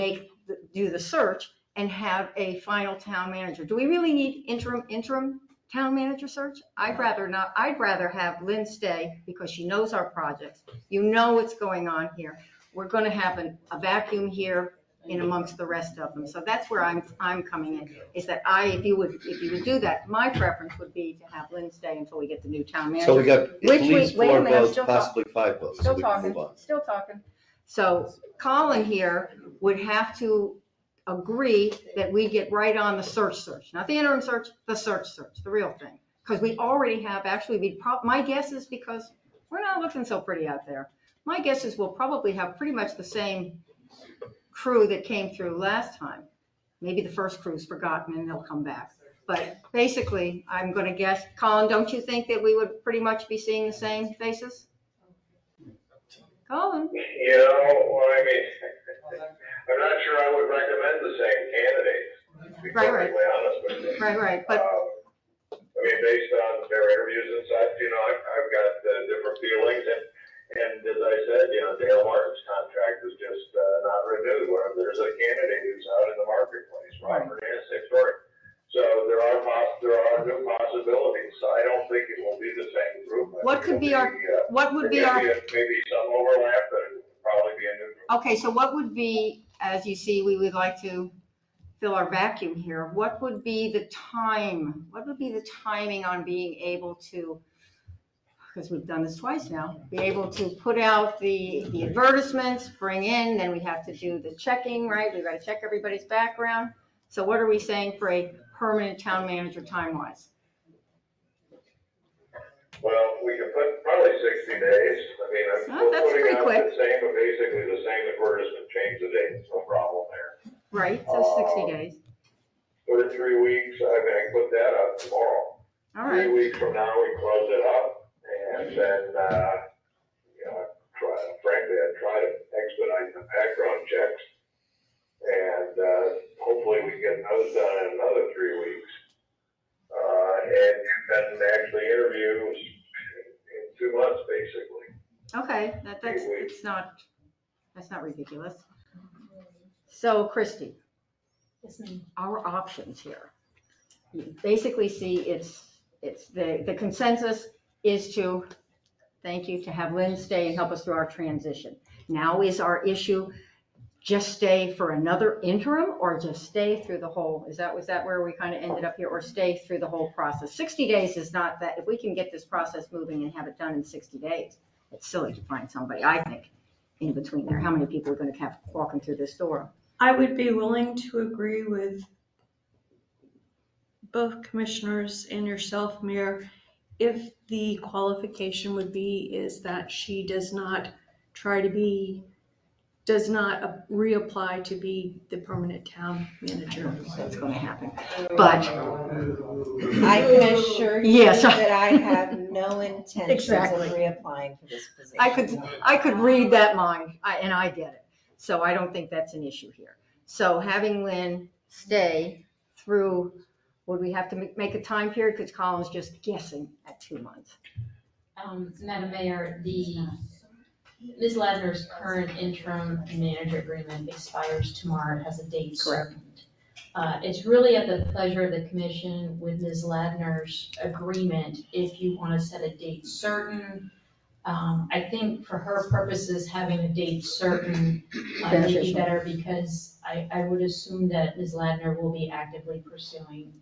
do the search and have a final town manager. Do we really need interim town manager search? I'd rather not. I'd rather have Lynn stay because she knows our projects. You know what's going on here. We're going to have a vacuum here in amongst the rest of them. So that's where I'm coming in, is that if you would do that, my preference would be to have Lynn stay until we get the new town manager. So we got at least wait a 4 minute, I'm votes, still possibly 5 votes. so Still we can move on. talking. So Colin here would have to agree that we get right on the search, not the interim search, the search, the real thing. Because we already have, actually, my guess is, because we're not looking so pretty out there, my guess is we'll probably have pretty much the same crew that came through last time. Maybe the first crew's forgotten and they'll come back. But basically, I'm going to guess, Colin, don't you think that we would pretty much be seeing the same faces? Colin? You know, well, I mean, I'm not sure I would recommend the same candidates, to be Right. perfectly honest with you. Right, but I mean, based on their interviews and such, you know, I've got different feelings, and as I said, you know, Dale Martin's contract is just not renewed, where there's a candidate who's out in the marketplace, Ron Hernandez, same story. So there are new possibilities, so I don't think it will be the same group. what would be our, maybe some overlap, but it would probably be a new group. okay, so what would be, as you see, we would like to fill our vacuum here. What would be the timing on being able to, because we've done this twice now, be able to put out the advertisements, bring in, then we have to do the checking, right? We've got to check everybody's background. So what are we saying for a permanent town manager time-wise? Well, we can put probably 60 days. I mean, I'm that's putting pretty out quick. the same, but basically the same advertisement, change the date, no problem there. Right, so 60 days. Put it 3 weeks, I mean, I can put that up tomorrow. All right. 3 weeks from now, we close it up, and then, you know, frankly, I try to expedite the background checks. And hopefully we get those done in another 3 weeks. And you can actually interview in 2 months, basically. Okay, that's not ridiculous. So Christie, Yes, ma'am. our options here. You basically see it's the consensus is to, thank you, to have Lynn stay and help us through our transition. Now is our issue just stay for another interim or just stay through the whole, was that where we kind of ended up here, or stay through the whole process? 60 days is not that, if we can get this process moving and have it done in 60 days, it's silly to find somebody, I think, in between there. How many people are going to have walking through this door? I would be willing to agree with both commissioners and yourself, Mayor, if the qualification would be is that she does not reapply to be the permanent town manager. That's going to happen. But I can assure you Yes. that I have no intentions Exactly. of reapplying for this position. I could read that mind, and I get it. So I don't think that's an issue here. So having Lynn stay through, would we have to make a time period? Because Colin's just guessing at 2 months. Madam Mayor, Ms. Ladner's current interim manager agreement expires tomorrow. It has a date certain. It's really at the pleasure of the commission with Ms. Ladner's agreement, if you want to set a date certain. I think for her purposes, having a date certain would be better, because I would assume that Ms. Ladner will be actively pursuing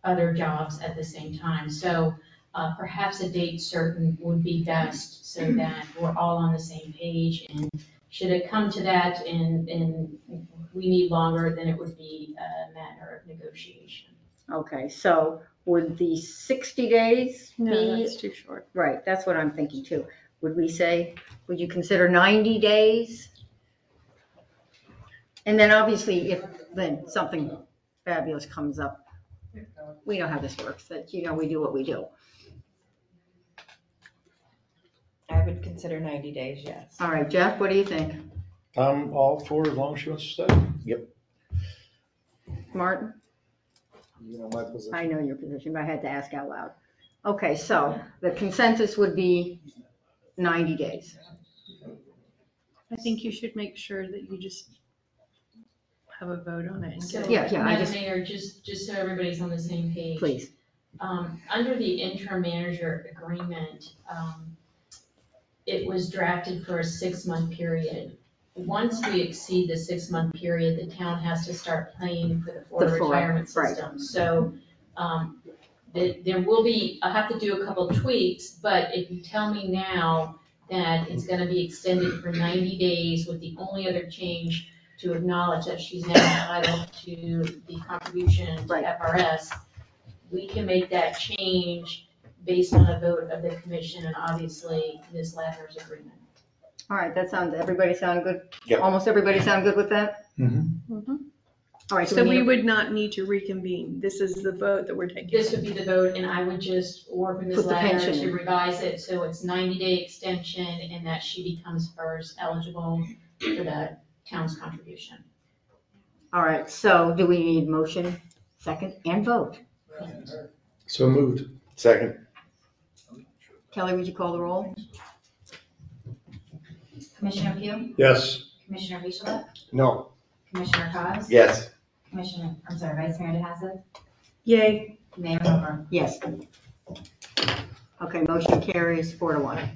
other jobs at the same time. So perhaps a date certain would be best, so that we're all on the same page. And should it come to that and we need longer, then it would be a matter of negotiation. Okay, so would the 60 days be? No, that's too short. Right, that's what I'm thinking too. Would you consider 90 days? And then obviously if then something fabulous comes up, we know how this works, that, we do what we do. I would consider 90 days, yes. All right, Jeff, what do you think? I'm all for it as long as she wants to stay. Yep. Martin? You know my position. I know your position, but I had to ask out loud. Okay, so the consensus would be 90 days. I think you should make sure that you just have a vote on it and So, get it. Yeah, Madam Mayor, just so everybody's on the same page. Please. Under the interim manager agreement, it was drafted for a 6-month period. Once we exceed the 6-month period, the town has to start paying for the Florida retirement system. So there will be, I'll have to do a couple tweaks, but if you tell me now that it's gonna be extended for 90 days with the only other change to acknowledge that she's now entitled to the contribution to FRS, we can make that change based on a vote of the commission and obviously Ms. Ladner's agreement. All right, everybody sound good? Yep. Almost everybody sound good with that? Mm-hmm. All right, So we would not need to reconvene. This is the vote that we're taking. This would be the vote, and I would just work with Ms. Put the Ladner pension to in. revise it so it's 90-day extension and that she becomes first eligible for the town's contribution. All right, so do we need motion, second, and vote? So moved. Second. Kelly, would you call the roll? Commissioner Pugh? Yes. Commissioner Beechler? No. Commissioner Cos? Yes. Vice Mayor DeHassett? Yay. Mayor Milburn? Yes. Okay, motion carries 4-1.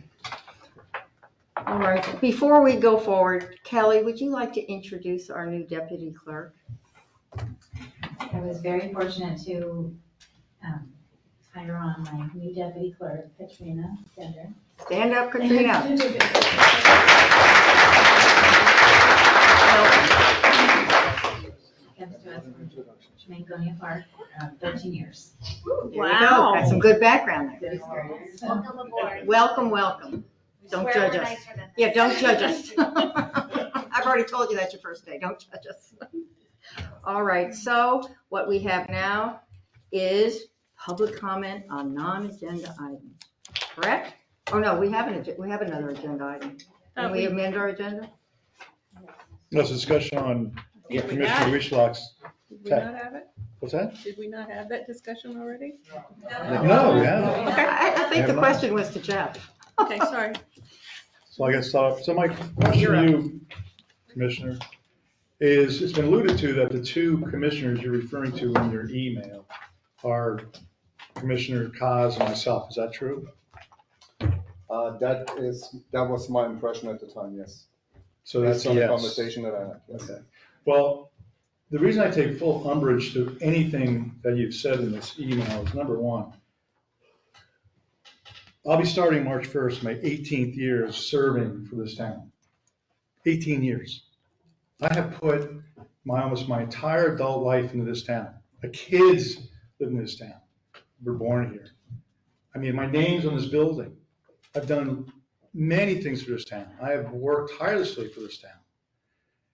All right, before we go forward, Kelly, would you like to introduce our new deputy clerk? I was very fortunate to hire on my new deputy clerk, Katrina Gender. Stand up, Katrina. Comes to us from Mangonia Park, 13 years. There you go. Got some good background there. Good experience. Welcome aboard. Welcome. Don't judge us. Yeah, don't judge us. I've already told you that's your first day. Don't judge us. All right, so what we have now is public comment on non-agenda items, correct? Oh, no, we have another agenda item. Can we amend our agenda? That's a discussion on Did we Commissioner not? Wishlock's. Did we not have it? What's that? Did we not have that discussion already? No, yeah. Okay, I think the question was to Jeff. Okay, sorry. So I guess, so my question to you, Commissioner, is it's been alluded to that the two commissioners you're referring to in your email are Commissioner Kaz and myself. Is that true? That was my impression at the time, yes. So that's Based on a the yes. conversation that I had. Yes. Okay. Well, the reason I take full umbrage to anything that you've said in this email is, number one, I'll be starting March 1st, my 18th year of serving for this town. 18 years. I have put almost my entire adult life into this town. My kids live in this town. Were born here. I mean, my name's on this building. I've done many things for this town. I have worked tirelessly for this town.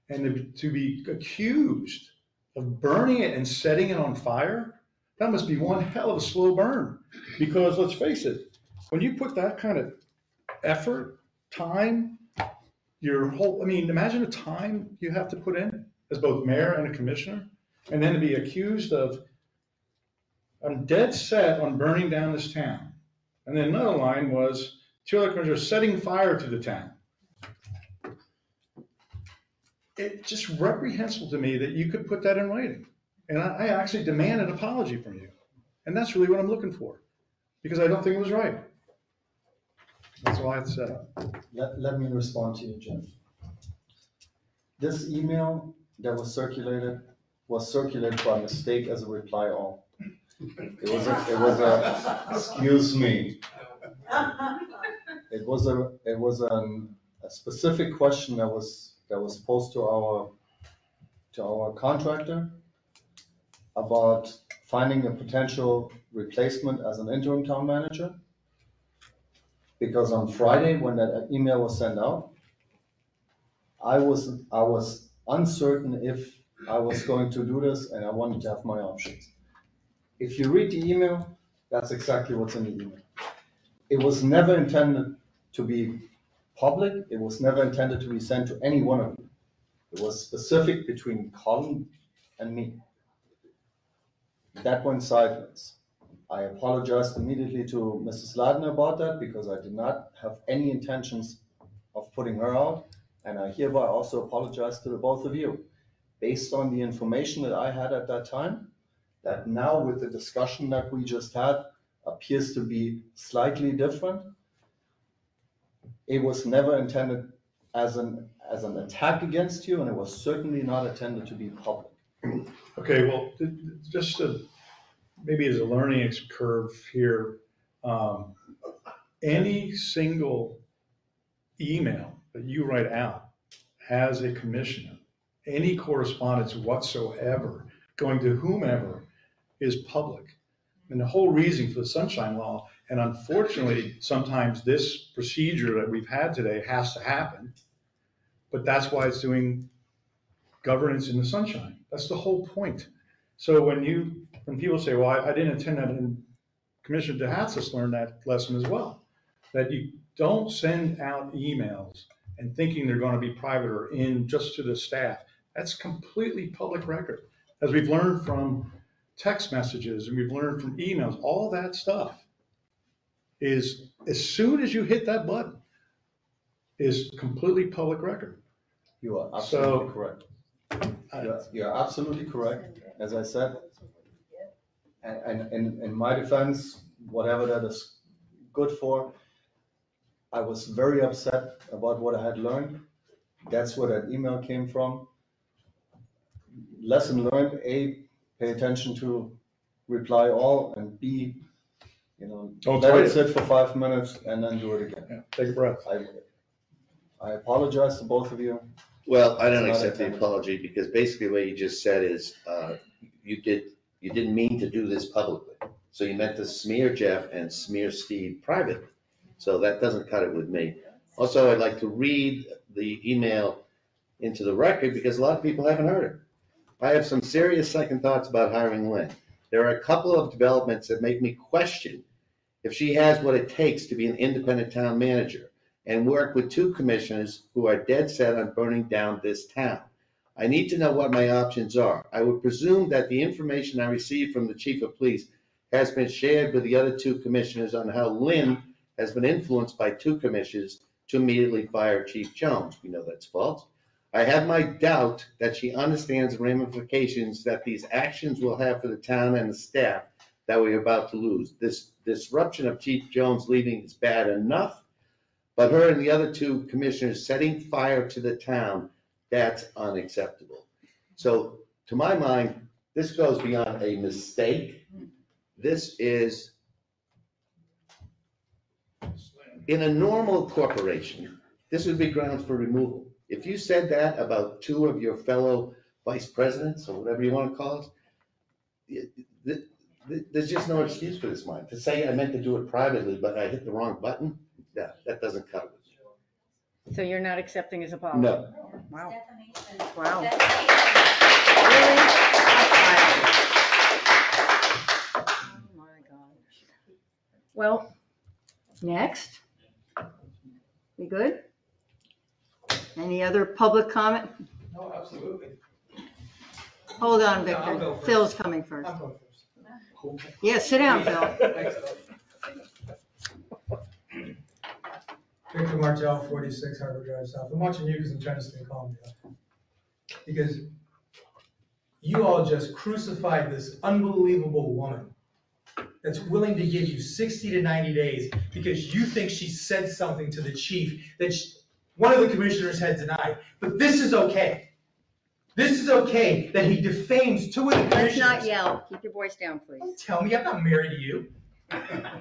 And to be accused of burning it and setting it on fire, that must be one hell of a slow burn. Because let's face it, when you put that kind of effort, time, imagine the time you have to put in as both mayor and a commissioner, and then to be accused of, I'm dead set on burning down this town. And then another line was, 2 other commissioners setting fire to the town. It's just reprehensible to me that you could put that in writing. And I actually demand an apology from you. And that's really what I'm looking for, because I don't think it was right. That's all I have to say. Let me respond to you, Jeff. This email that was circulated by mistake as a reply all. It was a, excuse me. It was a specific question that was posed to our contractor about finding a potential replacement as an interim town manager. Because on Friday, when that email was sent out, I was uncertain if I was going to do this, and I wanted to have my options. If you read the email, that's exactly what's in the email. It was never intended to be public. It was never intended to be sent to any one of you. It was specific between Colin and me. That went sideways. I apologized immediately to Mrs. Ladner about that because I did not have any intentions of putting her out. And I hereby also apologize to the both of you. Based on the information that I had at that time, that now with the discussion that we just had appears to be slightly different. It was never intended as an attack against you, and it was certainly not intended to be public. Okay, well, just maybe as a learning curve here, any single email that you write out as a commissioner, any correspondence whatsoever going to whomever is public. And the whole reason for the Sunshine Law, and unfortunately, sometimes this procedure that we've had today has to happen, but that's why it's doing governance in the sunshine. That's the whole point. So when people say, well, I didn't intend that, and Commissioner DeHatzis learned that lesson as well, that you don't send out emails and thinking they're going to be private or in just to the staff. That's completely public record. As we've learned from text messages and we've learned from emails, all that stuff is, as soon as you hit that button, is completely public record. You are absolutely correct. You're absolutely correct, as I said. And in my defense, whatever that is good for, I was very upset about what I had learned. That's where that email came from. Lesson learned, A, pay attention to reply all, and B, let it sit for 5 minutes and then do it again. Yeah, take a breath. I apologize to both of you. Well, I don't accept the apology because basically what you just said is you didn't mean to do this publicly. So you meant to smear Jeff and smear Steve privately. So that doesn't cut it with me. Also, I'd like to read the email into the record because a lot of people haven't heard it. I have some serious second thoughts about hiring Lynn. There are a couple of developments that make me question if she has what it takes to be an independent town manager and work with 2 commissioners who are dead set on burning down this town. I need to know what my options are. I would presume that the information I received from the chief of police has been shared with the other 2 commissioners on how Lynn has been influenced by 2 commissioners to immediately fire Chief Jones. We know that's false. I have my doubt that she understands the ramifications that these actions will have for the town and the staff that we're about to lose. This disruption of Chief Jones leaving is bad enough, but her and the other 2 commissioners setting fire to the town, that's unacceptable. So to my mind, this goes beyond a mistake. This is, in a normal corporation, this would be grounds for removal. If you said that about 2 of your fellow vice presidents, or whatever you want to call it, there's just no excuse for this, Mike. To say I meant to do it privately, but I hit the wrong button, that doesn't cut it. So you're not accepting his apology? No. Wow. Wow. Really? Oh my gosh. Well, next. We good? Any other public comment? No, absolutely. Hold on, No, I'll Victor. go first. Phil's coming first. I'm going first. Yeah, sit down, Phil. Thanks, Victor Martell, 46 Harbor Drive South. I'm watching you because I'm trying to stay calm here. Because you all just crucified this unbelievable woman that's willing to give you 60 to 90 days because you think she said something to the chief that one of the commissioners had denied. But this is okay. This is okay that he defames two of the commissioners. Let's not yell. Keep your voice down, please. Don't tell me I'm not married to you.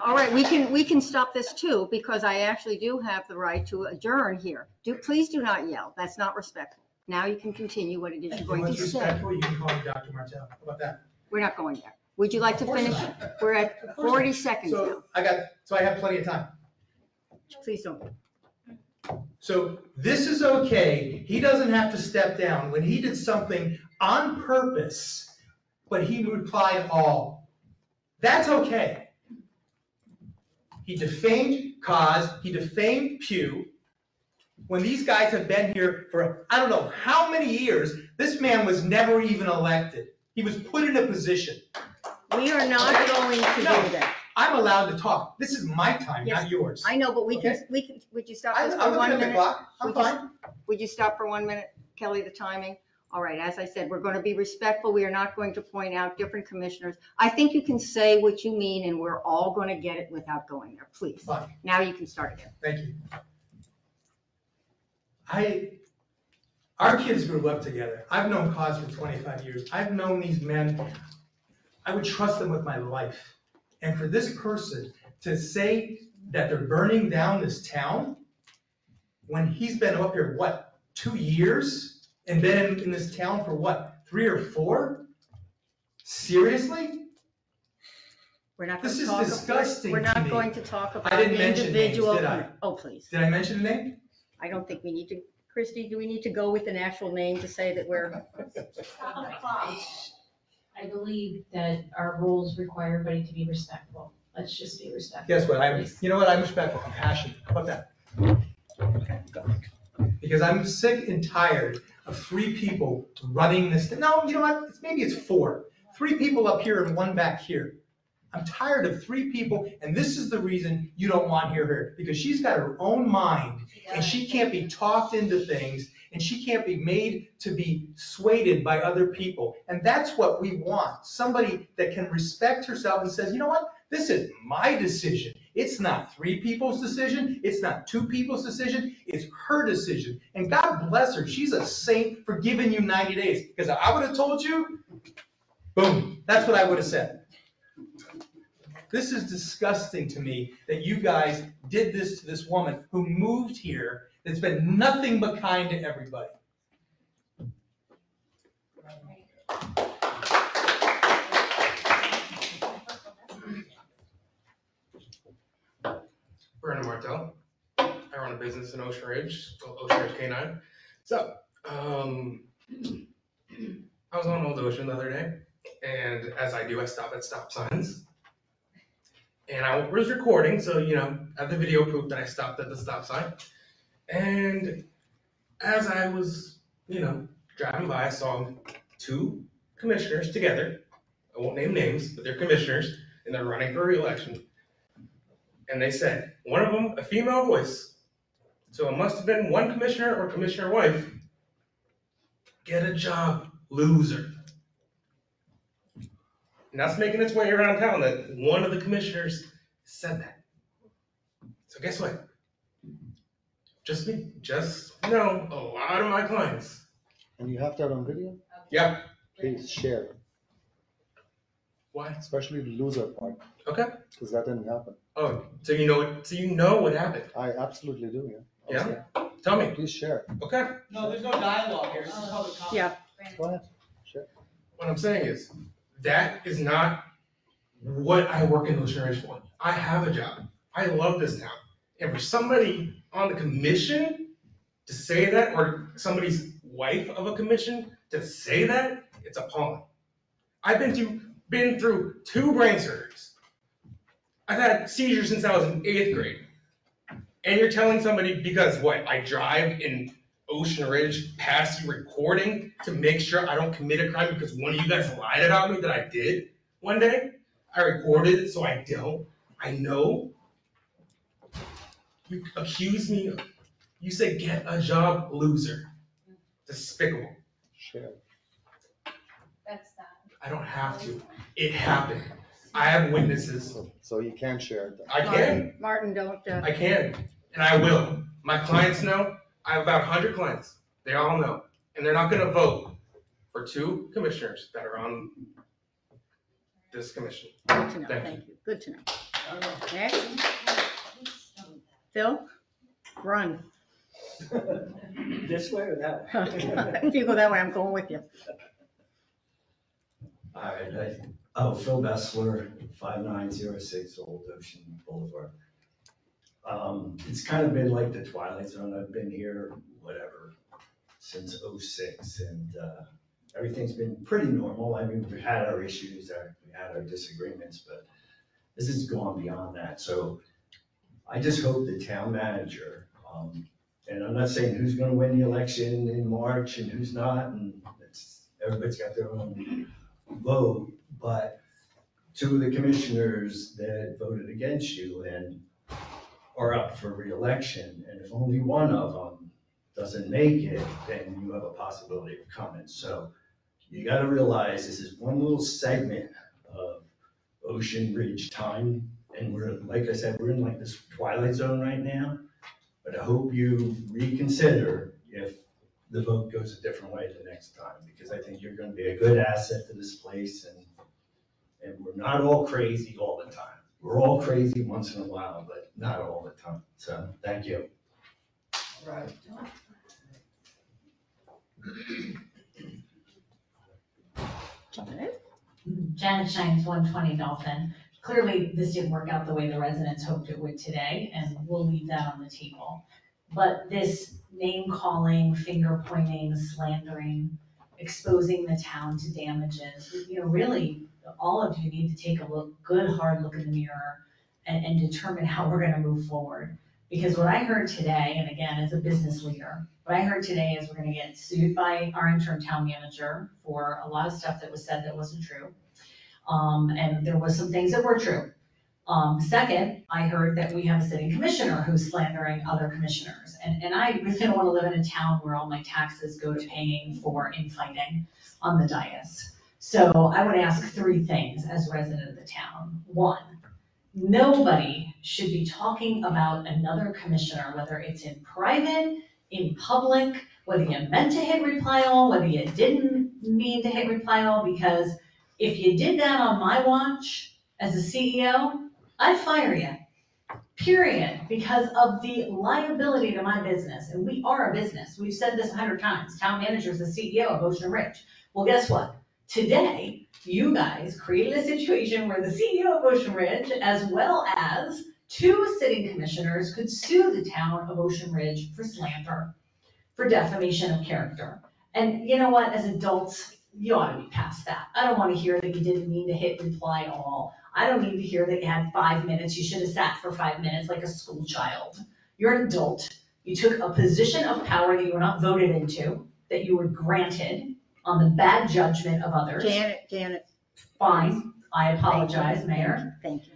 All right, we can stop this too, because I actually do have the right to adjourn here. Please do not yell. That's not respectful. Now you can continue what it is you're going to What's say. respectful, you can call me Dr. Martell. How about that? We're not going there. Would you like to Of course finish? not. We're at 40 seconds now. So I have plenty of time. Please don't. So this is okay. He doesn't have to step down when he did something on purpose, but he replied all. That's okay. He defamed Cause, he defamed Pew. When these guys have been here for I don't know how many years, this man was never even elected. He was put in a position. We are not going to do that. I'm allowed to talk. This is my time, Yes, not yours. I know, but we can, would you stop this I'm for looking 1 at the minute? clock. I'm fine. Would you stop for 1 minute, Kelly, the timing? All right, as I said, we're going to be respectful. We are not going to point out different commissioners. I think you can say what you mean and we're all going to get it without going there, please. Fine. Now you can start again. Thank you. Our kids grew up together. I've known Cause for 25 years. I've known these men. I would trust them with my life. And for this person to say that they're burning down this town when he's been up here, what, 2 years? And been in this town for what, 3 or 4? Seriously? We're not going This to is talk. disgusting We're to not me. going to talk about I didn't mention names, individual. did I? Oh, please. Did I mention a name? I don't think we need to. Christie, do we need to go with an actual name to say that we're? I believe that our rules require everybody to be respectful. Let's just be respectful. Guess what? please. You know what? I'm respectful. I'm passionate. How about that? Because I'm sick and tired of 3 people running this. No, you know what? Maybe it's 4. 3 people up here and 1 back here. I'm tired of 3 people, and this is the reason you don't want her, because she's got her own mind, and she can't be talked into things, and she can't be made to be swayed by other people. And that's what we want. Somebody that can respect herself and says, you know what? This is my decision. It's not 3 people's decision. It's not 2 people's decision. It's her decision. And God bless her. She's a saint for giving you 90 days. Because I would have told you, boom, that's what I would have said. This is disgusting to me that you guys did this to this woman who moved here that's been nothing but kind to everybody. Brandon Martell. I run a business in Ocean Ridge, called Ocean Ridge K9. So, I was on Old Ocean the other day, and as I do, I stop at stop signs. And I was recording, so, I have the video proof that I stopped at the stop sign. And as I was, driving by, I saw 2 commissioners together. I won't name names, but they're commissioners, and they're running for re-election. And they said, one of them, a female voice, so it must have been one commissioner or commissioner wife, get a job, loser. And that's making its way around town that one of the commissioners said that. So guess what? Just me, a lot of my clients. And you have that on video? Yeah. Please share, Why? especially the loser part, Okay. because that didn't happen. Oh, so you know what happened? I absolutely do, yeah. Yeah? Tell me. Please share. Okay. No, there's no dialogue here. This is public comment. Yeah. Go ahead, share. What I'm saying is, that is not what I work in Ocean Ridge for. I have a job. I love this town. And for somebody on the commission to say that, or somebody's wife of a commission to say that, it's appalling. I've been through 2 brain surgeries. I've had seizures since I was in 8th grade. And you're telling somebody because what? I drive in Ocean Ridge past you recording to make sure I don't commit a crime because one of you guys lied about me that I did one day? I recorded it so I don't. I know. You accuse me of, you said get a job, loser. Despicable. Share. That's that. I don't have to. It happened. I have witnesses. So you can share it then. I can. Martin, don't, I can. And I will. My clients know. I have about 100 clients. They all know. And they're not gonna vote for 2 commissioners that are on this commission. good to know, Thank thank you, good to know. Next. Phil, run. This way or that way? If you go that way, I'm going with you. All right, Phil Bessler, 5906 Old Ocean Boulevard. It's kind of been like the Twilight Zone. I've been here, whatever, since '06, and everything's been pretty normal. I mean, we've had our issues, we had our disagreements, but this has gone beyond that. So I just hope the town manager, and I'm not saying who's gonna win the election in March and who's not, and everybody's got their own vote, but 2 of the commissioners that voted against you and are up for reelection, and if only one of them doesn't make it, then you have a possibility of coming. So you gotta realize this is one little segment of Ocean Ridge time, and we're, like I said, we're in like this Twilight Zone right now, but I hope you reconsider if the vote goes a different way the next time, because I think you're gonna be a good asset to this place, and we're not all crazy all the time. We're all crazy once in a while, but not all the time. So, thank you. Right. Janet Shines, 120 Dolphin. Clearly, this didn't work out the way the residents hoped it would today, and we'll leave that on the table. But this name calling, finger pointing, slandering, exposing the town to damages, really, all of you need to take a good hard look in the mirror and determine how we're gonna move forward. Because what I heard today, and again, as a business leader, what I heard today is we're gonna get sued by our interim town manager for a lot of stuff that was said that wasn't true. And there was some things that were true. Second, I heard that we have a sitting commissioner who's slandering other commissioners. And I really don't wanna live in a town where all my taxes go to paying for infighting on the dais. So I would ask 3 things as a resident of the town. 1, nobody should be talking about another commissioner, whether it's in private, in public, whether you meant to hit reply all, whether you didn't mean to hit reply all, because if you did that on my watch as a CEO, I'd fire you, period, because of the liability to my business. And we are a business. We've said this 100 times. Town manager is the CEO of Ocean Ridge. Well, guess what? Today, you guys created a situation where the CEO of Ocean Ridge, as well as 2 sitting commissioners, could sue the town of Ocean Ridge for slander, for defamation of character. And you know what, as adults, you ought to be past that. I don't want to hear that you didn't mean to hit reply all. I don't need to hear that you had 5 minutes. You should have sat for 5 minutes like a school child. You're an adult. You took a position of power that you were not voted into, that you were granted on the bad judgment of others. Janet. Fine, I apologize, Mayor. Thank you.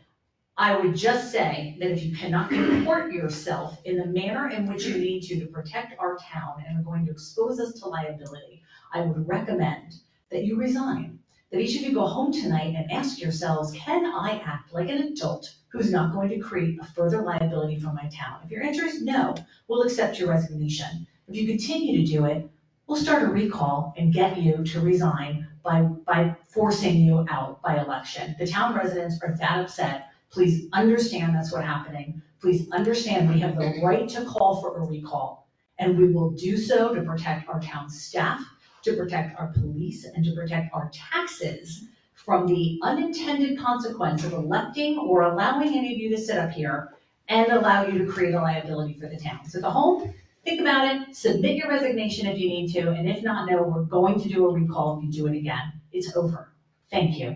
I would just say that if you cannot comport yourself in the manner in which you need to protect our town and are going to expose us to liability, I would recommend that you resign. That each of you go home tonight and ask yourselves, can I act like an adult who's not going to create a further liability for my town? If your answer is no, we'll accept your resignation. If you continue to do it, we'll start a recall and get you to resign by forcing you out by election. The town residents are that upset. Please understand that's what's happening. Please understand we have the right to call for a recall, and we will do so to protect our town staff, to protect our police, and to protect our taxes from the unintended consequence of electing or allowing any of you to sit up here and allow you to create a liability for the town. So go home, think about it, submit your resignation if you need to, and if not, no, we're going to do a recall if you do it again. It's over. Thank you.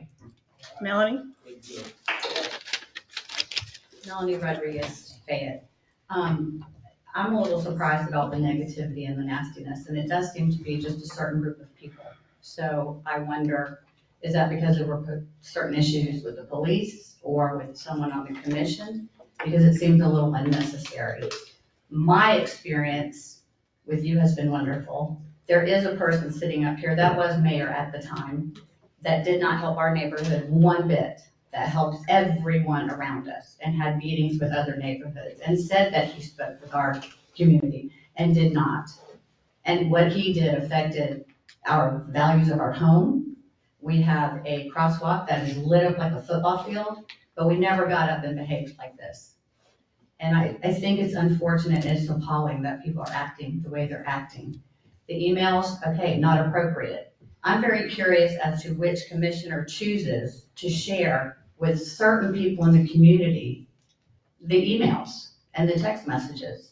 Melanie? Melanie Rodriguez, Fayette. I'm a little surprised about the negativity and the nastiness, and it does seem to be just a certain group of people. So I wonder, is that because there were certain issues with the police or with someone on the commission? because it seems a little unnecessary. My experience with you has been wonderful. There is a person sitting up here that was mayor at the time that did not help our neighborhood one bit, that helped everyone around us and had meetings with other neighborhoods and said that he spoke with our community and did not. And what he did affected our values of our home. We have a crosswalk that is lit up like a football field, but we never got up and behaved like this. And I think it's unfortunate and it's appalling that people are acting the way they're acting. The emails, okay, not appropriate. I'm very curious as to which commissioner chooses to share with certain people in the community the emails and the text messages.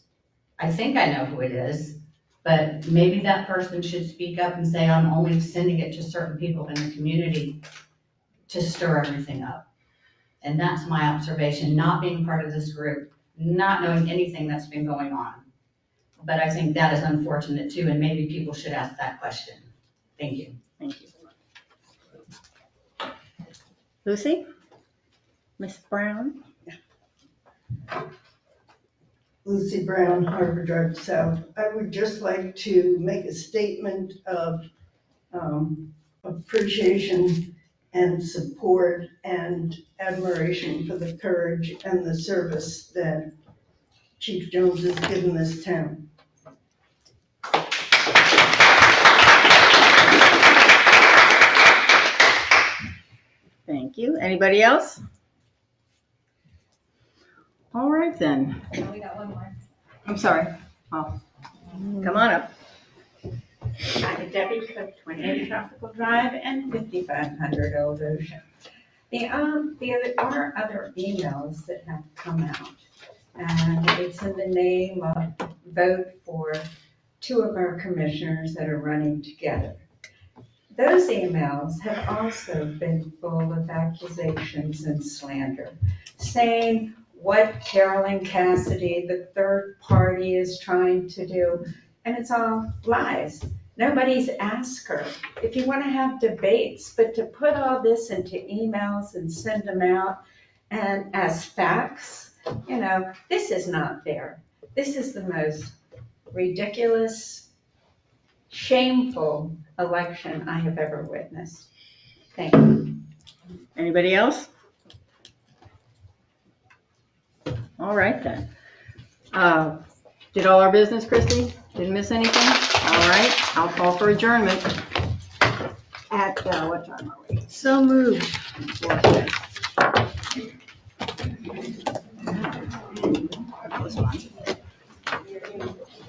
I think I know who it is, but maybe that person should speak up and say, I'm only sending it to certain people in the community to stir everything up. And that's my observation, not being part of this group, not knowing anything that's been going on. But I think that is unfortunate too, and maybe people should ask that question. Thank you. Thank you. Lucy? Ms. Brown? Lucy Brown, Harbor Drive South. I would just like to make a statement of appreciation and support and admiration for the courage and the service that Chief Jones has given this town. Thank you. Anybody else? All right then. We got one more. I'm sorry. Oh, come on up. I'm Debbie Cook, 28 Tropical Drive and 5500 Old Ocean. There are other emails that have come out, and it's in the name of vote for two of our commissioners that are running together. Those emails have also been full of accusations and slander, saying what Carolyn Cassidy, the third party, is trying to do, and it's all lies. Nobody's asked her if you want to have debates, but to put all this into emails and send them out and as facts, this is not fair. This is the most ridiculous, shameful election I have ever witnessed. Thank you. Anybody else? All right then. Did all our business, Christie? Didn't miss anything? All right, I'll call for adjournment. At, what time are we? So moved. 4:10.